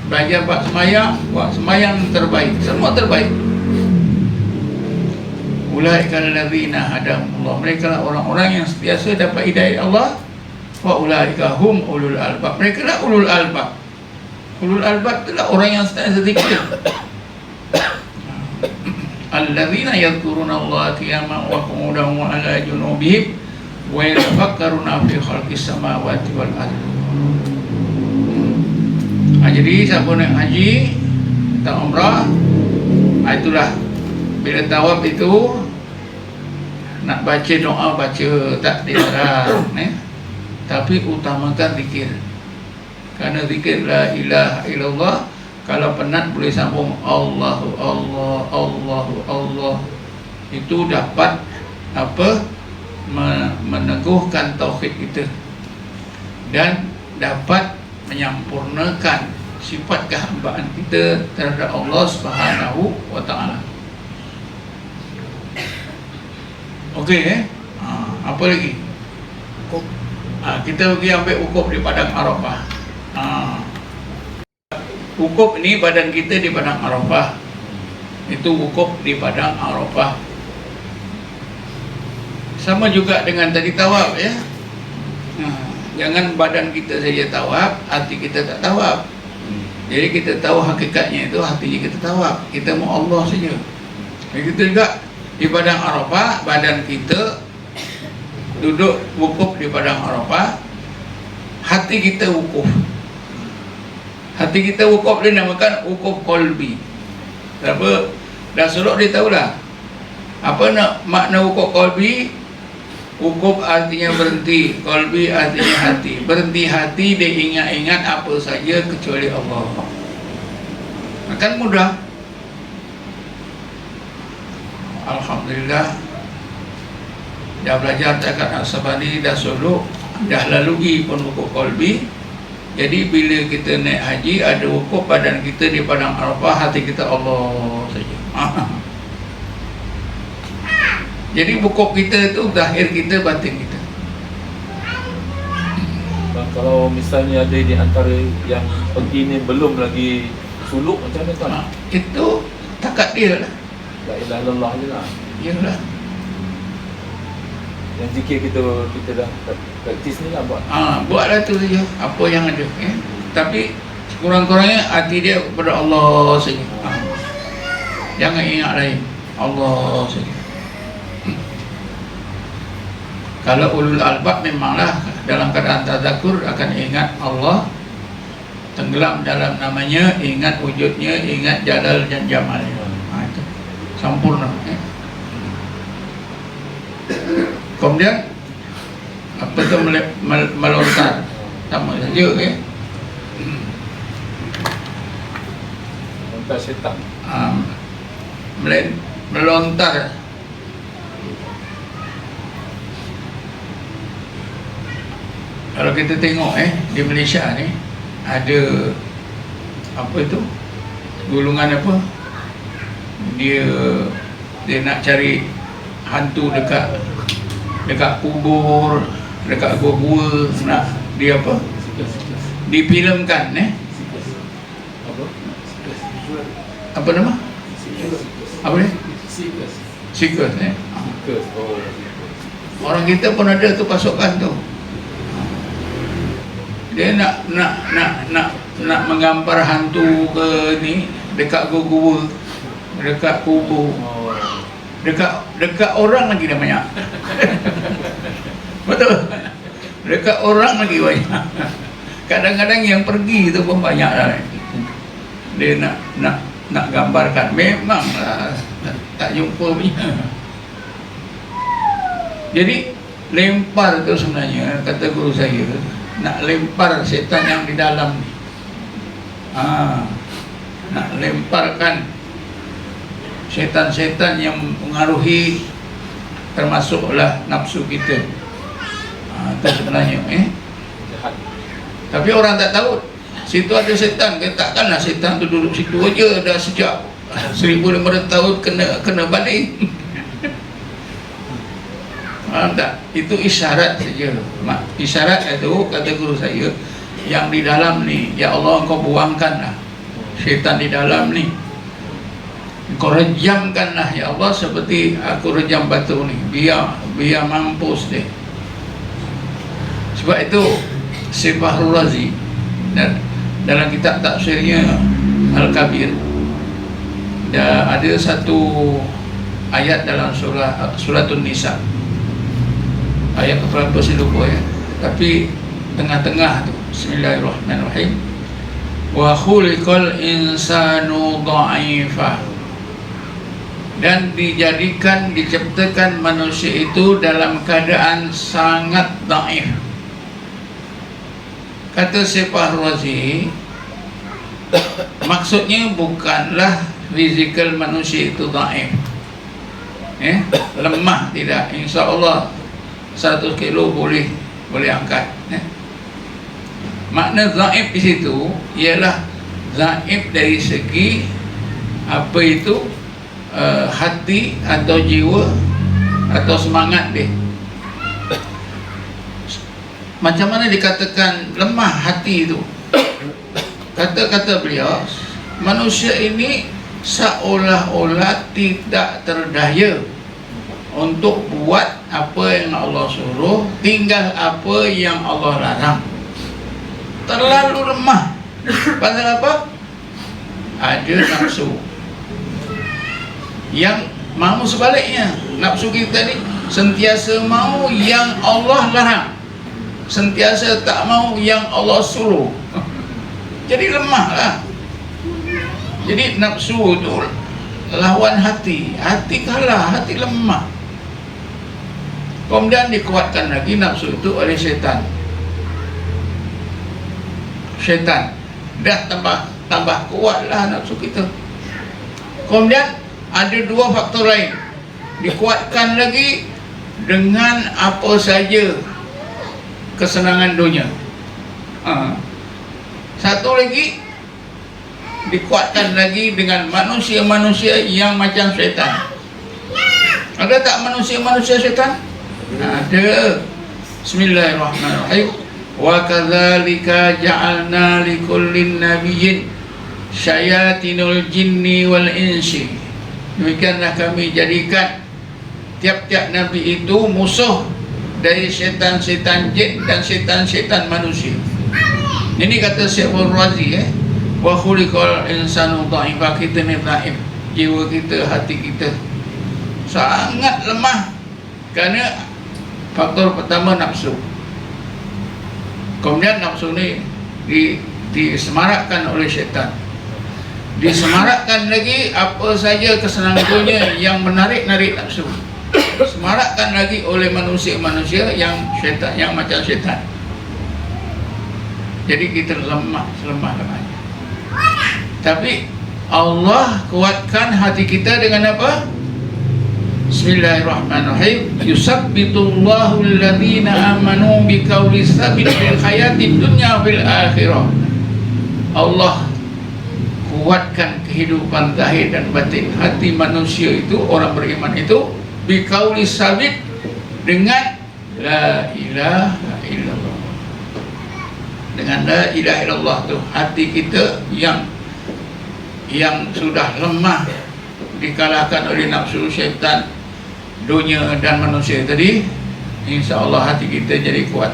Belajar bab semayang, buat semayang yang terbaik. Semua terbaik. Ulaikal ladzina hadahumullah. Mereka lah orang-orang yang sentiasa dapat hidayah Allah. Wa ulaika hum ulul albab. Mereka lah ulul albab. Ulul albab itulah orang yang sentiasa zikir. Alladzina yadhkuruna Allah qiyaman wa qu'udan wa 'ala junubihim wa yatafakkaruna fi khalqis samawati wal ardh. Jadi siapa nak haji atau umrah, itulah bila tawaf itu nak baca doa, baca tak dilarang, tapi utamakan zikir. Karena zikir la ilaha illallah, kalau penat boleh sambung Allahu Allah, Allahu Allah. Itu dapat apa? Meneguhkan tauhid kita dan dapat menyempurnakan sifat kehambaan kita terhadap Allah Subhanahu wa taala. Okey, apa lagi? Kita pergi ambil wukuf di padang Arafah. Wukuf ini badan kita di padang Arafah. Itu wukuf di padang Arafah. Sama juga dengan tadi tawaf, ya. Jangan badan kita saja tawaf, hati kita tak tawaf. Jadi kita tahu hakikatnya itu hatinya kita tawaf. Kita mau Allah saja. Begitu juga di padang Arafah, badan kita duduk wukuf di padang Arafah, hati kita wukuf. Hati kita wukuf dinamakan wukuf qalbi. Apa? Rasulullah dia tahulah apa makna wukuf qalbi. Wukuf artinya berhenti, qalbi artinya hati. Berhenti hati, dia ingat-ingat apa saja kecuali Allah. Akan mudah. Alhamdulillah, dah belajar takat As-Sabani, dah suluk, dah lalui pun wukuf qalbi. Jadi bila kita naik haji, ada wukuf badan kita di padang Arafah, hati kita Allah saja. Jadi wukuf kita itu zahir kita, batin kita. Kalau misalnya ada di antara yang pergi ni belum lagi suluk, macam mana tuan? Itu takat dia lah. La ilaha illallah je lah. Yalah. Yang zikir kita dah praktis ni lah buat. Buatlah tu saja apa yang ada, ya. Tapi kurang-kurangnya hati dia kepada Allah saja. Jangan ingat lain, Allah saja. Kalau ulul albab memanglah dalam keadaan tadzakur akan ingat Allah, tenggelam dalam namanya, ingat wujudnya, ingat jalal dan jamalnya. Itu sempurna. Kemudian apa tu melontar, sama saja, ya. Melontar syaitan. Melontar. Kalau kita tengok di Malaysia ni ada apa itu, golongan apa, dia nak cari hantu dekat kubur, dekat gua-gua, nak dia apa, difilmkan, apa nama, apa ni, Seekers, orang kita pun ada tu pasukan tu. Dia nak menggambar hantu ke ni dekat gua-gua, dekat kubur, dekat orang lagi dah banyak. Betul. Dekat orang lagi banyak. Kadang-kadang yang pergi tu pun banyak lah. Dia nak gambarkan, memanglah tak jumpa punya. Jadi lempar tu sebenarnya, kata guru saya, nak lempar setan yang di dalam ni. Nak lemparkan setan-setan yang mengaruhi, termasuklah nafsu kita. Itu sebenarnya. Tapi orang tak tahu situ ada setan. Takkanlah setan tu duduk situ aja dah sejak 1500 tahun kena baling. Faham tak? Itu isyarat saja. Isyarat itu kata guru saya, yang di dalam ni, ya Allah engkau buangkanlah syaitan di dalam ni, engkau rejamkanlah ya Allah seperti aku rejam batu ni, biar mampus deh. Sebab itu Syekh Fahrul Razi dalam kitab tafsirnya Al-Kabir ada satu ayat dalam suratul Nisa, ayat berapa saya lupa ya, tapi tengah-tengah tu, Bismillahirrahmanirrahim, wa khuliqal insanu dha'ifa, dan diciptakan manusia itu dalam keadaan sangat dhaif. Kata Syekh Fahrul Razi, maksudnya bukanlah fizikal manusia itu dhaif, lemah, tidak. InsyaAllah 100 kilo boleh angkat. Makna dhaif di situ ialah dhaif dari segi apa itu, hati atau jiwa atau semangat dia. Macam mana dikatakan lemah hati itu? Kata-kata beliau, manusia ini seolah-olah tidak terdaya untuk buat apa yang Allah suruh, tinggal apa yang Allah larang. Terlalu lemah. Pasal apa? Ada nafsu yang mahu sebaliknya. Nafsu kita ni sentiasa mahu yang Allah larang, sentiasa tak mahu yang Allah suruh. Jadi lemahlah. Jadi nafsu itu lawan hati, hati kalah, hati lemah. Kemudian dikuatkan lagi nafsu itu oleh syaitan. Syaitan dah tambah kuatlah nafsu kita. Kemudian ada dua faktor lain, dikuatkan lagi dengan apa saja kesenangan dunia. Satu lagi, dikuatkan lagi dengan manusia-manusia yang macam syaitan. Ada tak manusia-manusia syaitan? Ada. Bismillahirrahmanirrahim. Wa kadzalika ja'alna likullin nabiyyin syayatinul jinni wal insi. Demikianlah kami jadikan tiap-tiap nabi itu musuh dari syaitan-syaitan jin dan syaitan-syaitan manusia. Ini kata Syekh Fahrul Razi, wa khuliqal insanu dha'ifa, kita ni dhaif, jiwa kita, hati kita sangat lemah kerana faktor pertama nafsu. Kemudian nafsu ni disemarakkan oleh syaitan. Disemarakkan lagi apa saja kesenangan dunia yang menarik-narik nafsu. Semarakkan lagi oleh manusia-manusia yang syaitan, yang macam syaitan. Jadi kita lemah, selemah-lemahnya. Tapi Allah kuatkan hati kita dengan apa? Bismillahirrahmanirrahim. Yusabbitullahu alladhina amanu biqauli tsabit fil hayatid dunya fil akhirah. Allah kuatkan kehidupan zahir dan batin hati manusia itu, orang beriman itu, biqauli tsabit, dengan la ilaha illallah. Dengan la ilaha illallah tu hati kita yang sudah lemah dikalahkan oleh nafsu syaitan, dunia dan manusia tadi, insya-Allah hati kita jadi kuat,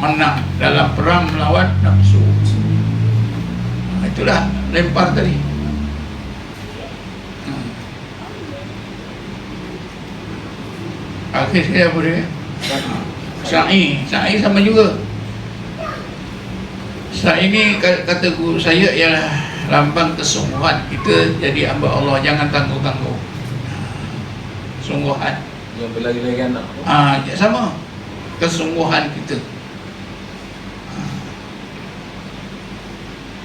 menang dalam perang melawan nafsu. Itulah lempar tadi. Akhir saya boleh. Sa'i sama juga. Sa'i ini kata guru saya ialah lambang kesungguhan kita jadi hamba Allah, jangan tangguh-tangguh. Sungguhan. Yang berlari-lari anak. Sama. Kesungguhan kita.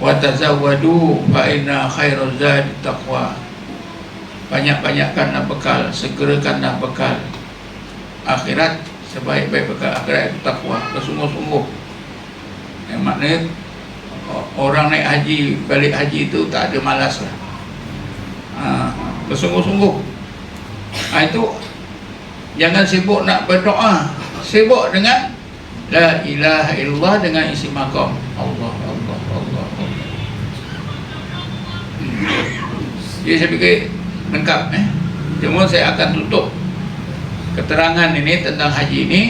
Wa tazawwadu fa inna khairaz zadi taqwa. Banyak-banyakkanlah bekal, segerakanlah bekal akhirat. Sebaik-baik bekal akhirat itu takwa, bersungguh-sungguh. Yang maknanya orang naik haji, balik haji itu tak ada malas lah. Bersungguh-sungguh. Itu Jangan sibuk nak berdoa, sibuk dengan la ilaha illallah dengan isi maqam Allah Allah Allah Allah. Jadi saya fikir lengkap Cuma saya akan tutup keterangan ini tentang haji ini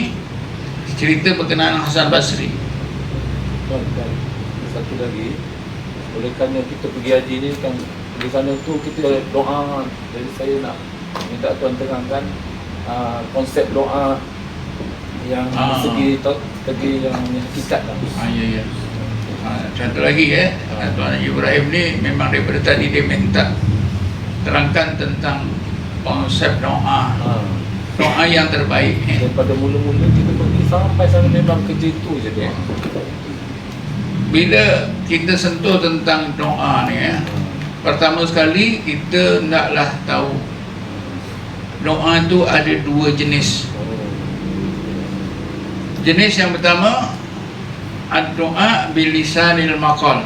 cerita berkenaan Hasan Basri. Dan satu lagi, oleh kerana kita pergi haji ni kan, di sana tu kita doa. Jadi saya nak minta tuan terangkan konsep doa yang segi yang hakikat lah. Ya. Satu lagi Tuan Haji Ibrahim ni memang daripada tadi dia minta terangkan tentang konsep doa. Doa yang terbaik. Daripada mula-mula kita pergi sampai sana memang kerja itu je doa. Bila kita sentuh tentang doa ni pertama sekali kita naklah tahu doa tu ada dua jenis. Jenis yang pertama ad-doa bilisanil maqal.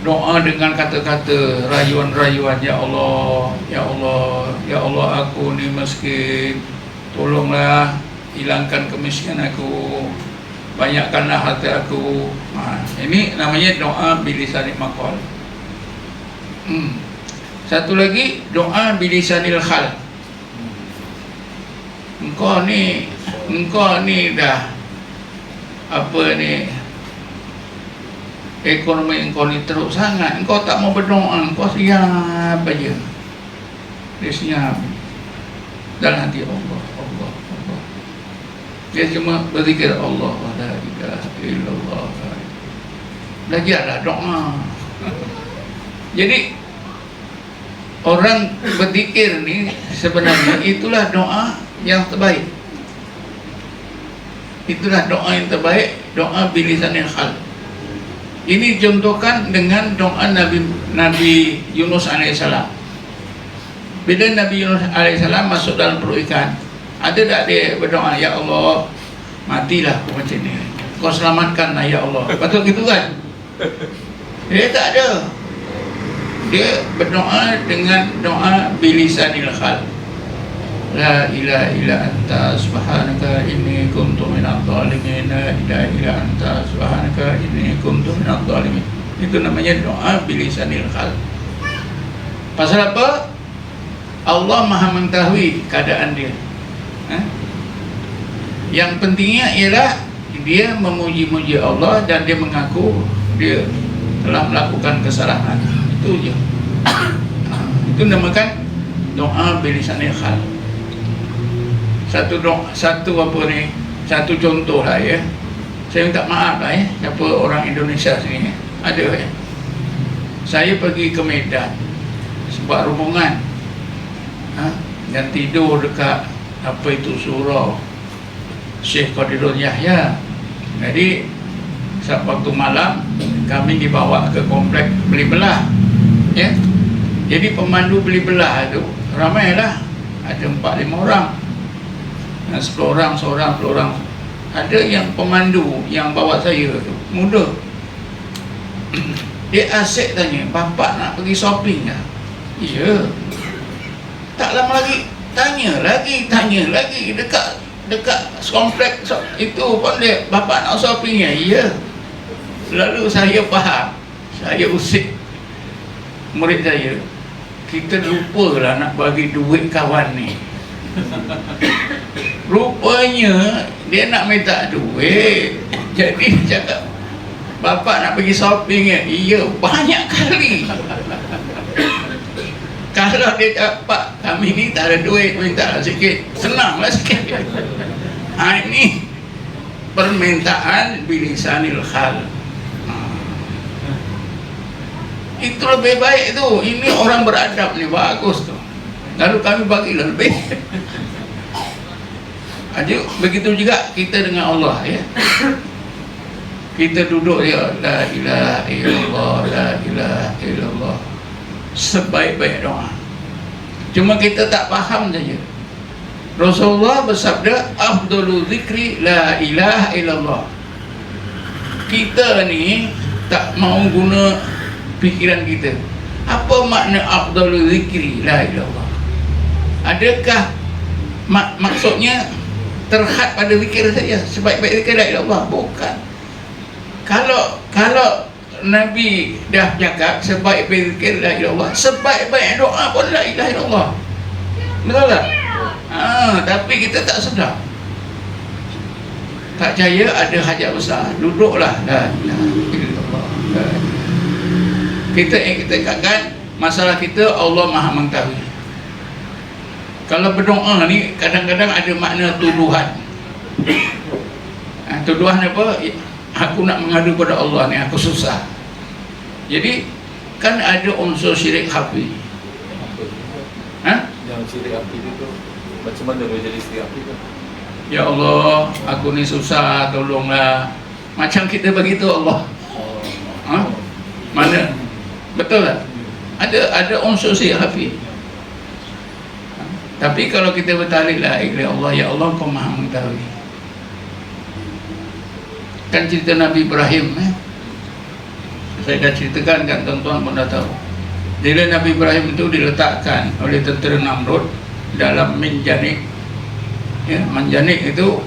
Doa dengan kata-kata rayuan-rayuan, ya Allah, ya Allah, ya Allah, aku ni miskin, tolonglah hilangkan kemiskinan aku, banyakkanlah harta aku. Ini namanya doa bilisanil maqal. Satu lagi doa bilisanil hal. Engkau ni dah apa ni, ekonomi engkau ni teruk sangat, engkau tak mau berdoa, engkau siap aja. Dia siap dalam hati Allah, Allah, Allah. Dia cuma berzikir Allah, la ilaha illallah. Belajarlah doa. Jadi orang berzikir ni sebenarnya itulah doa yang terbaik. Itulah doa yang terbaik, doa bilisanil hal. Ini contohkan dengan doa Nabi Yunus alaihissalam. Bila Nabi Yunus alaihissalam masuk dalam perut ikan, ada tak dia berdoa, ya Allah, matilah aku macam ni, kau selamatkanlah ya Allah. Betul gitu kan? Dia tak ada. Dia berdoa dengan doa bilisanil hal. La ilaha illa anta subhanaka inni kuntu minadh dhalimin. La ilaha illa anta subhanaka inni kuntu minadh dhalimin. Itu namanya doa bilisanil hal. Pasal apa? Allah Maha mengetahui keadaan dia. Yang pentingnya ialah dia memuji-muji Allah dan dia mengaku dia telah melakukan kesalahan. Itu je. Itu namakan doa bilisanil hal. Satu contoh lah ya. Saya minta maaf lah ya, siapa orang Indonesia sini ada ya. Saya pergi ke Medan sebab rombongan dan tidur dekat apa itu surau Syekh Qadirul Yahya. Jadi saat waktu malam kami dibawa ke komplek beli belah ya. Jadi pemandu beli belah itu ramailah, ada 4-5 orang. 10 orang, seorang, 10 orang. Ada yang pemandu yang bawa saya tu muda. Dia asyik tanya, bapak nak pergi shopping tak? Ya. Tak lama lagi tanya lagi dekat komplek itu pun dia, bapak nak shopping ya? Ya. Lalu saya faham, saya usik murid saya, kita lupalah nak bagi duit kawan ni. Rupanya dia nak minta duit. Jadi cakap, bapak nak pergi shopping ya? Iya, banyak kali. Kalau dia cakap, Pak, kami ni tak ada duit, minta sikit, senanglah sikit. Ini permintaan bilisanil hal. Itu lebih baik tu. Ini orang beradab ni, bagus tu. Lalu kami bagilah lebih. Aduh, begitu juga kita dengan Allah ya. Kita duduk ya, la ilaha illallah, la ilaha illallah, sebaik-baik doa. Cuma kita tak faham saja. Rasulullah bersabda, afdalu zikri la ilaha illallah. Kita ni tak mau guna fikiran kita. Apa makna afdalu zikri la ilallah? Adakah maksudnya terhad pada zikir saja, sebaik-baik zikir la ilaha illallah. Bukan. Kalau Nabi dah cakap sebaik-baik zikir la ilaha illallah, sebaik-baik doa pun la ilaha illallah. Betul tak? Tapi kita tak sedar. Tak percaya ada hajat besar, duduklah la ilaha illallah. Kita katakan masalah kita Allah Maha mengetahui. Kalau berdoa ni kadang-kadang ada makna tuduhan. Tuduhan apa? Aku nak mengadu pada Allah ni, aku susah. Jadi kan ada unsur syirik hafi. Yang syirik hafi itu macam mana boleh jadi syirik hafi tu? Ya Allah, aku ni susah, tolonglah. Macam kita begitu Allah. Mana? Betul tak? Ada unsur syirik hafi. Tapi kalau kita bertahlil la ilaha illallah, ya Allah Kau Maha mengetahui. Kan cerita Nabi Ibrahim, saya dah ceritakan kan, tuan-tuan pun dah tahu. Bila Nabi Ibrahim itu diletakkan oleh tentera Namrud dalam menjanik, menjanik itu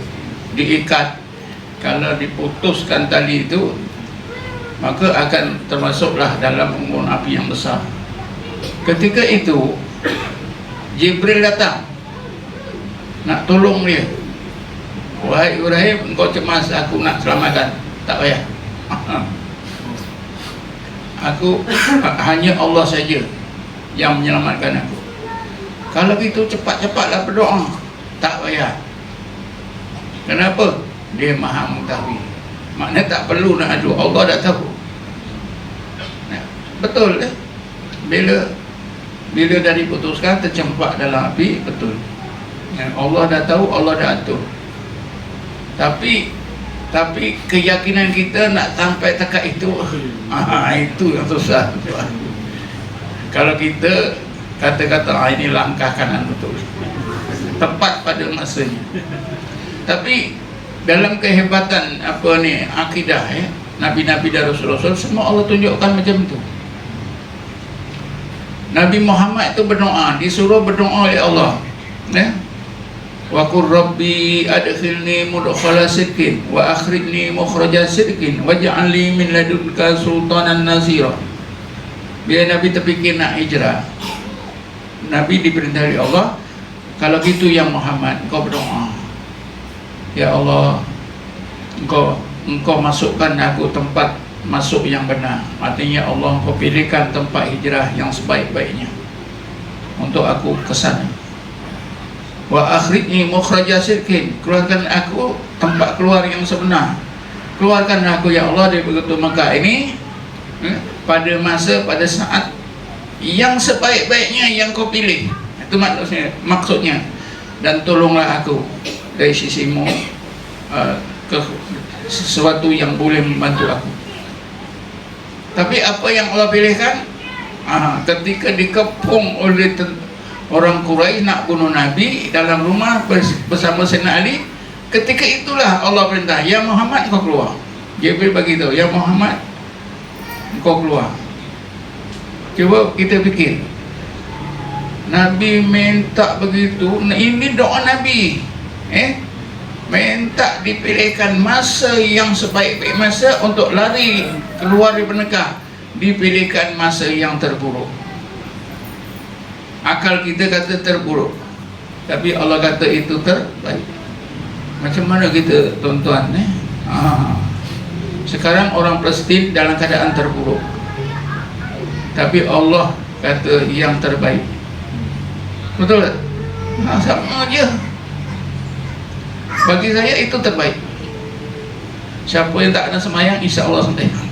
diikat. Kalau diputuskan tali itu, maka akan termasuklah dalam unggun api yang besar. Ketika itu Jibril datang nak tolong dia. Wahai Ibrahim, engkau cemas aku nak selamatkan. Tak payah. Aku hanya Allah saja yang menyelamatkan aku. Kalau gitu cepat-cepatlah berdoa. Tak payah. Kenapa? Dia Maha mengetahui. Maknanya tak perlu nak adu, Allah dah tahu. Betul eh? Bila dah diputuskan tercempak dalam api, betul. Allah dah tahu, Allah dah atur. Tapi keyakinan kita nak sampai dekat itu, itu yang susah. Kalau kita kata-kata ini langkah kanan betul, tepat pada masanya. Tapi dalam kehebatan akidah Nabi-Nabi dan Rasul-Rasul semua Allah tunjukkan macam itu. Nabi Muhammad itu berdoa, disuruh berdoa oleh Allah. Wa qur rabbi adkhilni mudkhala sidqin wa akhrijni mukhraja sidqin waj'al li min ladunka sultanan nasira. Bila Nabi terfikir nak hijrah, Nabi diperintah oleh Allah, kalau gitu yang Muhammad, engkau berdoa, ya Allah, engkau masukkan aku tempat masuk yang benar. Artinya Allah Engkau pilihkan tempat hijrah yang sebaik-baiknya untuk aku ke sana. Wa akhrijni mukhraja sidqin, keluarkan aku tempat keluar yang sebenar. Keluarkan aku ya Allah dari begitu Mekah ini pada saat yang sebaik-baiknya yang Kau pilih. Itu maksudnya. Dan tolonglah aku dari sisimu ke sesuatu yang boleh membantu aku. Tapi apa yang Allah pilihkan? Ketika dikepung oleh orang Quraisy nak bunuh Nabi dalam rumah bersama Sayyidina Ali, ketika itulah Allah perintah, ya Muhammad kau keluar. Jibril bagi tahu, ya Muhammad kau keluar. Cuba kita fikir, Nabi minta begitu, ini doa Nabi, minta dipilihkan masa yang sebaik-baik masa untuk lari keluar dari Mekah, dipilihkan masa yang terburuk. Akal kita kata terburuk, tapi Allah kata itu terbaik. Macam mana kita, tuan-tuan? Sekarang orang Palestin dalam keadaan terburuk, tapi Allah kata yang terbaik. Betul tak? Sama aja. Bagi saya itu terbaik. Siapa yang tak pernah semayang, insya Allah sembahyang.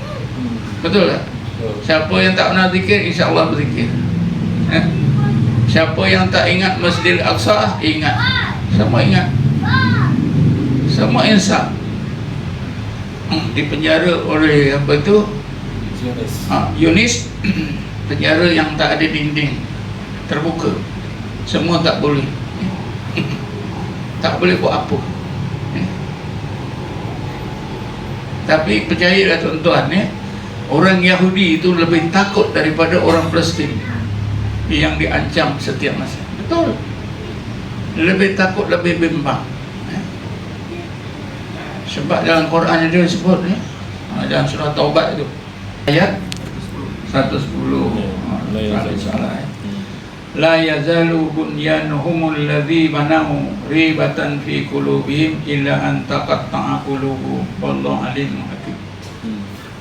Betul tak? Siapa yang tak pernah zikir, insya Allah berzikir. Siapa yang tak ingat Masjidil Aqsa, ingat. Semua ingat. Semua insaf. Dipenjara oleh apa itu? Yunis. Penjara yang tak ada dinding, terbuka. Semua tak boleh. Tak boleh buat apa. Tapi percayalah tuan-tuan, orang Yahudi itu lebih takut daripada orang Palestin yang diancam setiap masa. Betul. lebih takut, lebih bimbang. Sebab dalam Quran dia sebut ni, dalam surah Taubat itu ayat 110. Kalau salah ya. La yazalu bunyanuhum alladhi banau ribatan fi qulubihim illa an taqatta'a qulubuhum wallahu alim hakim.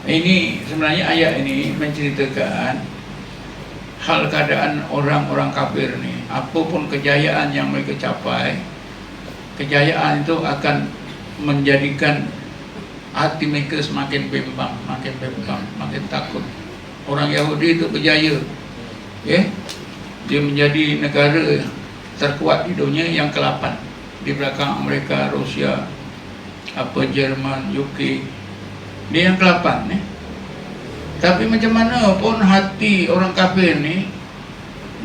Ini sebenarnya ayat ini menceritakan hal keadaan orang-orang kafir ni. Apapun kejayaan yang mereka capai, kejayaan itu akan menjadikan hati mereka semakin bimbang, makin takut. Orang Yahudi itu berjaya, dia menjadi negara terkuat di dunia yang ke-8 di belakang Amerika, Rusia, Jerman, UK. Dia yang ke-8 ni. Tapi macam mana pun hati orang kafir ni,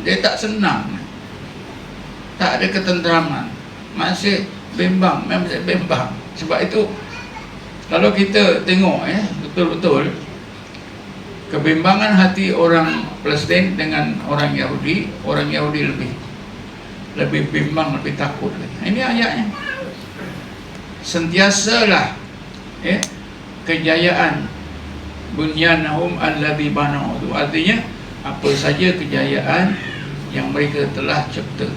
dia tak senang, tak ada ketenteraman, masih bimbang, masih bimbang. Sebab itu kalau kita tengok betul-betul kebimbangan hati orang Palestin dengan orang Yahudi lebih bimbang, lebih takut lagi. Ini ayatnya. Sentiasalah kejayaan bunyanahum alladhi banau, itu artinya apa saja kejayaan yang mereka telah cipta,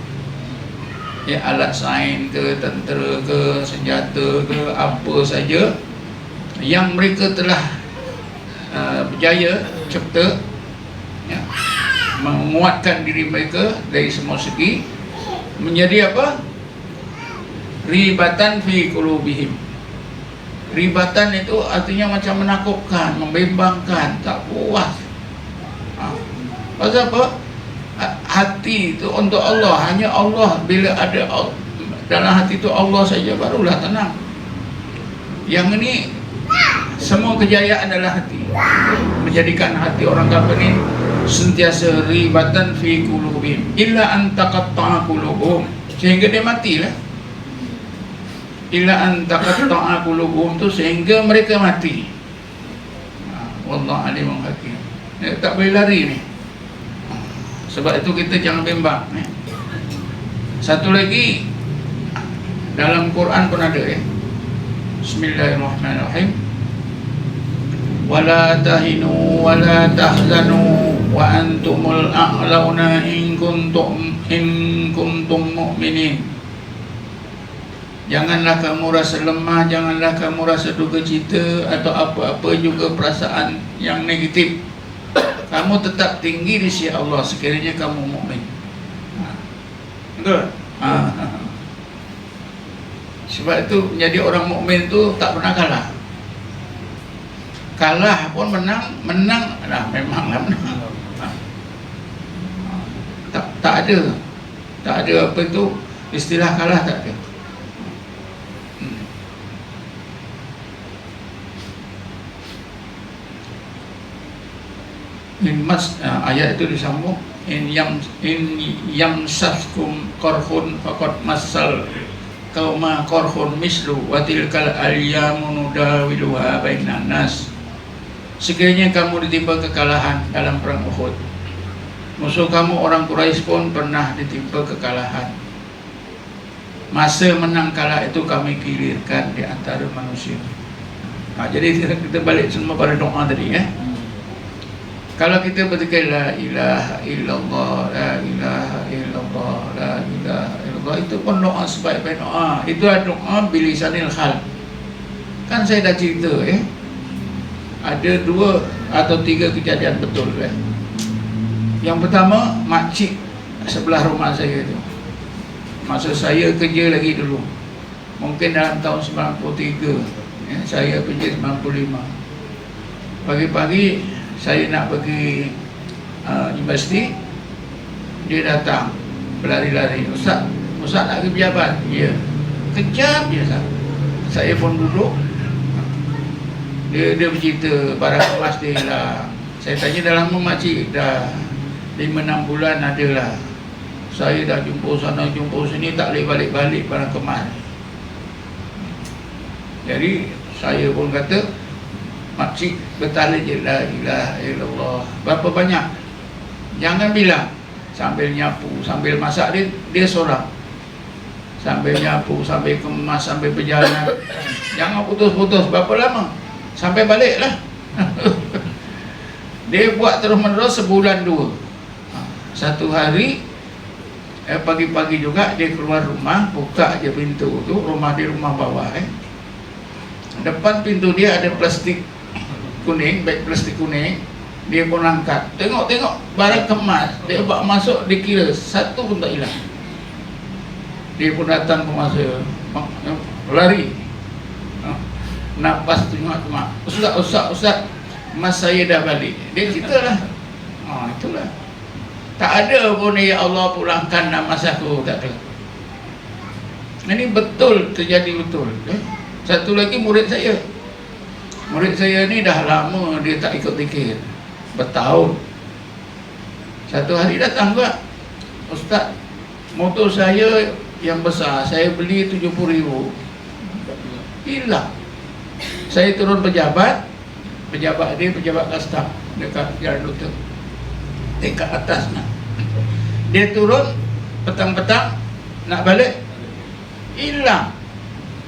alat sains ke, tentera ke, senjata ke, apa saja yang mereka telah berjaya cipta, menguatkan diri mereka dari semua segi, menjadi apa? Ribatan fi qulubihim. Ribatan itu artinya macam menakutkan, membimbangkan, tak puas. Pasal apa? Hati itu untuk Allah, hanya Allah. Bila ada dalam hati itu Allah saja, barulah tenang. Yang ini semua kejayaan adalah hati, menjadikan hati orang kafir ini sentiasa ribatan fi qulubihim illa an taqatta'a qulubuhum, sehingga dia matilah. Illa an taqatta'a qulubuhum tu sehingga mereka mati. Wallahu alimul hakim. Tak boleh lari ni. Sebab itu kita jangan bimbang. Satu lagi dalam Quran pun ada Bismillahirrahmanirrahim. Wala tahinu wala tahzanu wa antumul a'launa in kuntum mu'minin. Janganlah kamu rasa lemah, janganlah kamu rasa duka cita atau apa-apa juga perasaan yang negatif. Kamu tetap tinggi di sisi Allah sekiranya kamu mukmin. Betul? Sebab itu menjadi orang mukmin itu tak pernah kalah. Kalah pun menang lah, memanglah menang. Tak ada apa itu istilah kalah, tak ada. Ayat itu disambung in yamsaskum qarhun faqad massal qauma qarhun mislu wa tilkal ayyamu nudawiluha bainan nas. Sekiranya kamu ditimpa kekalahan dalam perang Uhud, musuh kamu orang Quraisy pun pernah ditimpa kekalahan. Masa menang kalah itu kami gilirkan di antara manusia. Jadi kita balik semua pada doa tadi Kalau kita berzikir la ilaha illallah, la ilaha illallah, la ilaha illallah, itu pun doa sebaik-baik doa. Itu adalah doa bilisanil hal. Kan saya dah cerita ada 2 atau 3 kejadian betul Yang pertama, makcik sebelah rumah saya itu, masa saya kerja lagi dulu, mungkin dalam tahun 93, saya kerja 95. Pagi-pagi saya nak pergi universiti, dia datang berlari-lari, Ustaz nak pergi pejabat? Ya. Kejap je saya pun duduk. Dia bercerita barang kemas dia lah. Saya tanya, dah lama makcik? Dah 5-6 bulan adalah. Saya dah jumpa sana jumpa sini, tak boleh balik-balik barang kemas. Jadi saya pun kata, makcik bertahlil je la ilaha illallah. Berapa banyak? Jangan bilang. Sambil nyapu, sambil masak, dia seorang. sampai nyapu, sampai kemas, sampai perjalanan. Jangan putus-putus. Berapa lama? Sampai balik lah. Dia buat terus menerus sebulan 2. Satu hari pagi-pagi juga dia keluar rumah, buka aja pintu tu, rumah di rumah bawah depan pintu dia ada plastik kuning, beg plastik kuning. Dia pun angkat, tengok barang kemas, dia bawa masuk, dikira satu pun tak hilang. Dia pun datang ke masa lari, napas tengok-tengok, Ustaz, mas saya dah balik. Dia cerita lah. Itulah. Tak ada pun ya Allah pulangkan nama aku, tak ada. Ini betul, terjadi betul. Satu lagi murid saya. Murid saya ni dah lama dia tak ikut zikir. Bertahun. Satu hari datang pula, Ustaz, motor saya yang besar, saya beli 70,000. Hilang. Saya turun pejabat dia pejabat custom dekat Jalan Lutut, dekat atas nak. Dia turun petang-petang nak balik, hilang.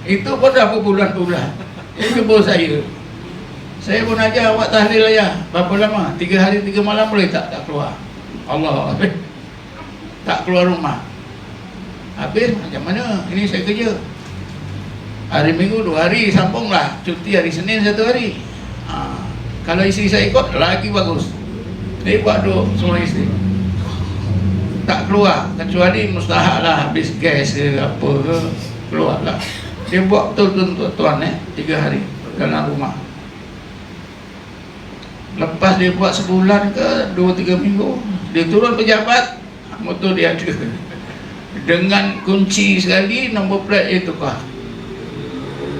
Itu pun dah berbulan-bulan. Dia jumpa saya pun ajar awak tahlil ayah. Berapa lama? 3 hari 3 malam boleh tak keluar? Allah, tak keluar rumah. Habis macam mana? Ini saya kerja hari Minggu 2 hari, sambunglah cuti hari Senin 1 hari. Kalau isteri saya ikut lagi bagus. Dia buat duk semua isteri. Tak keluar kecuali mustahak lah, habis gas ke apa ke, keluar lah. Dia buat betul-betul tuan 3 hari dalam rumah. Lepas dia buat sebulan ke 2-3 minggu, dia turun pejabat, motor dia ada dengan kunci sekali, nombor plat dia tukar.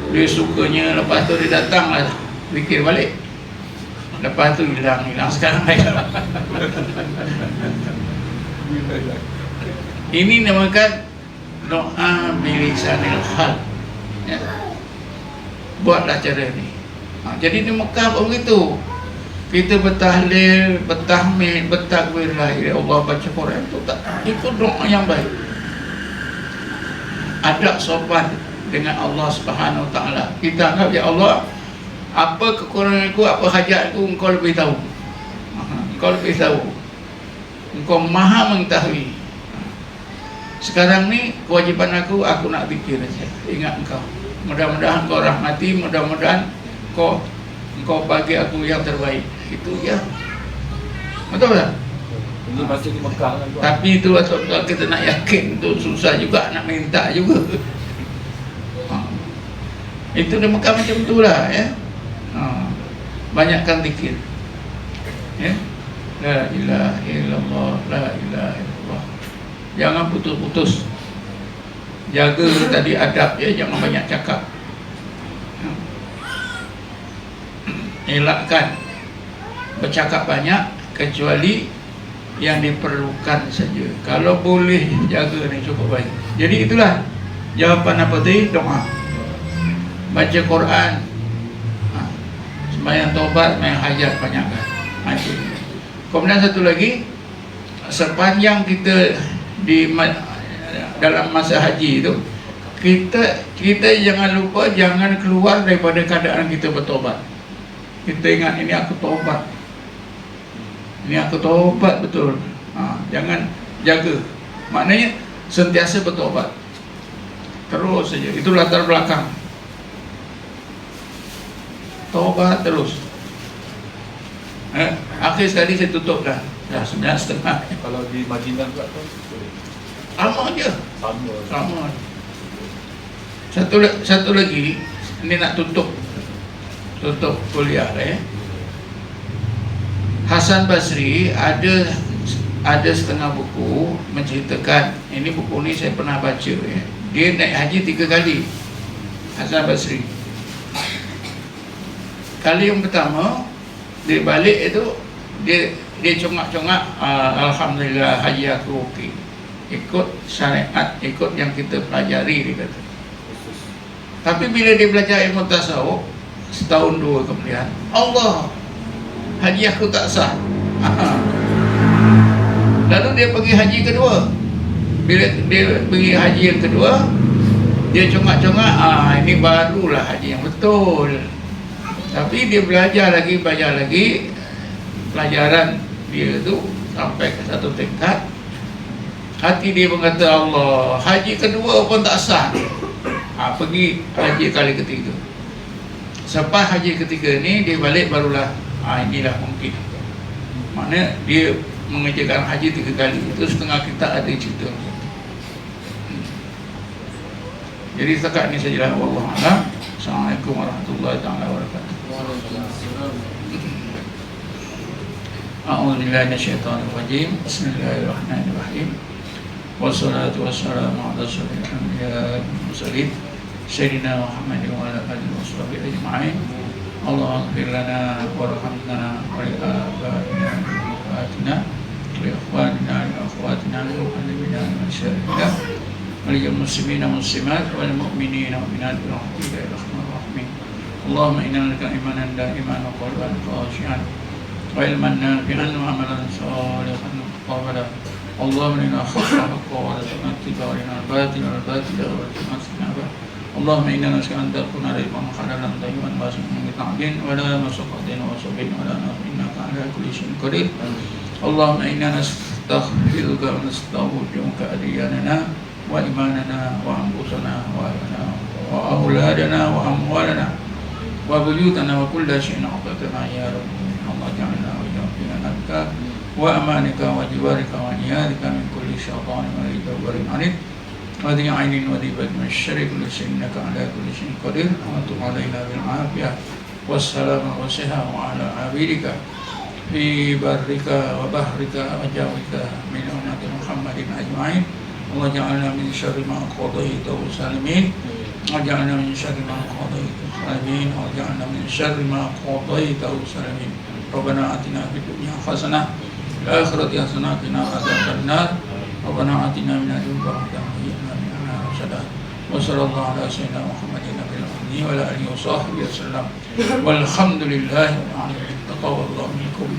Dia sukanya. Lepas tu dia datang lah, fikir balik. Lepas tu hilang sekarang lagi. Ini namakan doa bilisanil hal. Ya. Buatlah cara ni. Jadi di Mekah pun begitu. Kita bertahlil, bertahmid, bertakbir la ilaha illallah, baca Quran itu doa yang baik. Adab sopan dengan Allah Subhanahu Wa Taala. Kita anggap, ya Allah, apa kekuranganku, apa hajatku, Engkau lebih tahu. Engkau lebih tahu. Engkau maha mengetahui. Sekarang ni kewajiban aku nak fikir saja. Ingat Engkau. Mudah-mudahan Engkau rahmati, mudah-mudahan Engkau bagi aku yang terbaik. Itu ya. Betul tak? Ini masih di Mekah kan? Tapi itu kalau kita nak yakin tu susah juga, nak minta juga. Itu di Mekah macam itulah ya. Banyakkan zikir. Ya. La ilaha illallah, la ilaha illallah. Jangan putus-putus. Jaga tadi adab ya, jangan banyak cakap. Elakkan bercakap banyak kecuali yang diperlukan saja. Kalau boleh jaga ni cukup baik. Jadi itulah jawapan apa tadi? Doa. Baca Quran, sembahyang taubat, sembahyang hajat banyakkan. Kemudian satu lagi, sepanjang kita di dalam masa haji itu, kita jangan lupa, jangan keluar daripada keadaan kita bertobat. Kita ingat, ini aku tobat, ini aku tobat betul. Jangan, jaga. Maknanya sentiasa bertobat terus saja. Itu latar belakang. Tobat terus. Akhir sekali saya tutup dah 9:30. Kalau di Madinah pula tu boleh. Sama je. Sama. Satu lagi, ini nak tutup kuliah lah ya. Hasan Basri ada setengah buku menceritakan, ini buku ni saya pernah baca ya. Dia naik haji 3 kali. Hasan Basri. Kali yang pertama dia balik itu dia congak-congak, alhamdulillah haji aku okey. Ikut syariat, ikut yang kita pelajari, dia kata. Tapi bila dia belajar ilmu tasawuf, setahun 2 kemudian, Allah, haji aku tak sah. Lalu dia pergi haji kedua. Bila dia pergi haji yang kedua, Dia congak-congak, ini barulah haji yang betul. Tapi dia belajar lagi, pelajaran dia tu sampai ke satu tingkat. Hati dia berkata, Allah, haji kedua pun tak sah. Pergi haji kali ketiga. Sampai haji ketiga ni dia balik barulah, inilah mungkin. Maknanya dia mengerjakan haji 3 kali. Itu setengah kita ada cerita. Jadi setakat ini sajalah, wallahu a'lam. Assalamualaikum warahmatullahi taala wabarakatuh. A'udzu billahi minasyaitonir rajim. Bismillahirrahmanirrahim. Wassalatu wassalamu ala asyrofil anbiya'i wal mursalin sayyidina Muhammadin wa ala alihi washabihi ajma'in. Allahumma ighfir lana warhamna wa li abaina wa ummahatina wa ikhwanina wa akhwatina wa mu'minina wa syahidina والمسلمين والمسلمات والمؤمنين والمؤمنات برحمتك يا ارحم الراحمين. اللهم انا لك ايمانا دائما وقلبا خاشعا وعلما نافعا وعملا صالحا مقبلا. اللهم انا نخاف الحق ورزقنا اتباعنا الباطل والباطل ورزقنا اجتنابه. اللهم انا نسالك ان تكون رزقا حلالا طيبا واسعا من تعدين ولا مسقط وصب ولا نار انك على كل شيء قدير. اللهم انا نستغفرك ونستودعك ادياننا وإيماننا وأنفسنا وأولادنا وأموالنا وبيوتنا وكل شيء أعطيتنا يا رب. الله جعلنا وجعلنا لك وأمانك وجوارك ونيارك من كل شيطان مريد وبر عنيد وذي عين وذي بد من الشر كل شيء إنك على كل شيء قدير. وتب علينا بالعافية والسلام والصحة وعلى عبيدك في برك وبحرك وجوك من أمة محمد أجمعين. Allah ja'alna min syarri ma qadayta wa salimin. Allah ja'alna min syarri ma qadayta wa salimin. Allah ja'alna min syarri ma qadayta wa salimin. Rabbana atina fid dunya hasanah wa fil akhirati hasanah wa qina adzabannar. Rabbana atina min ladunka rahmatan wa hab lana min amrina rashada. Wa sallallahu ala sayyidina Muhammadin nabiyil ummi wa ala alihi wa sahbihi wasallam. Walhamdulillahi rabbil alamin. Taqabbalallahu minkum.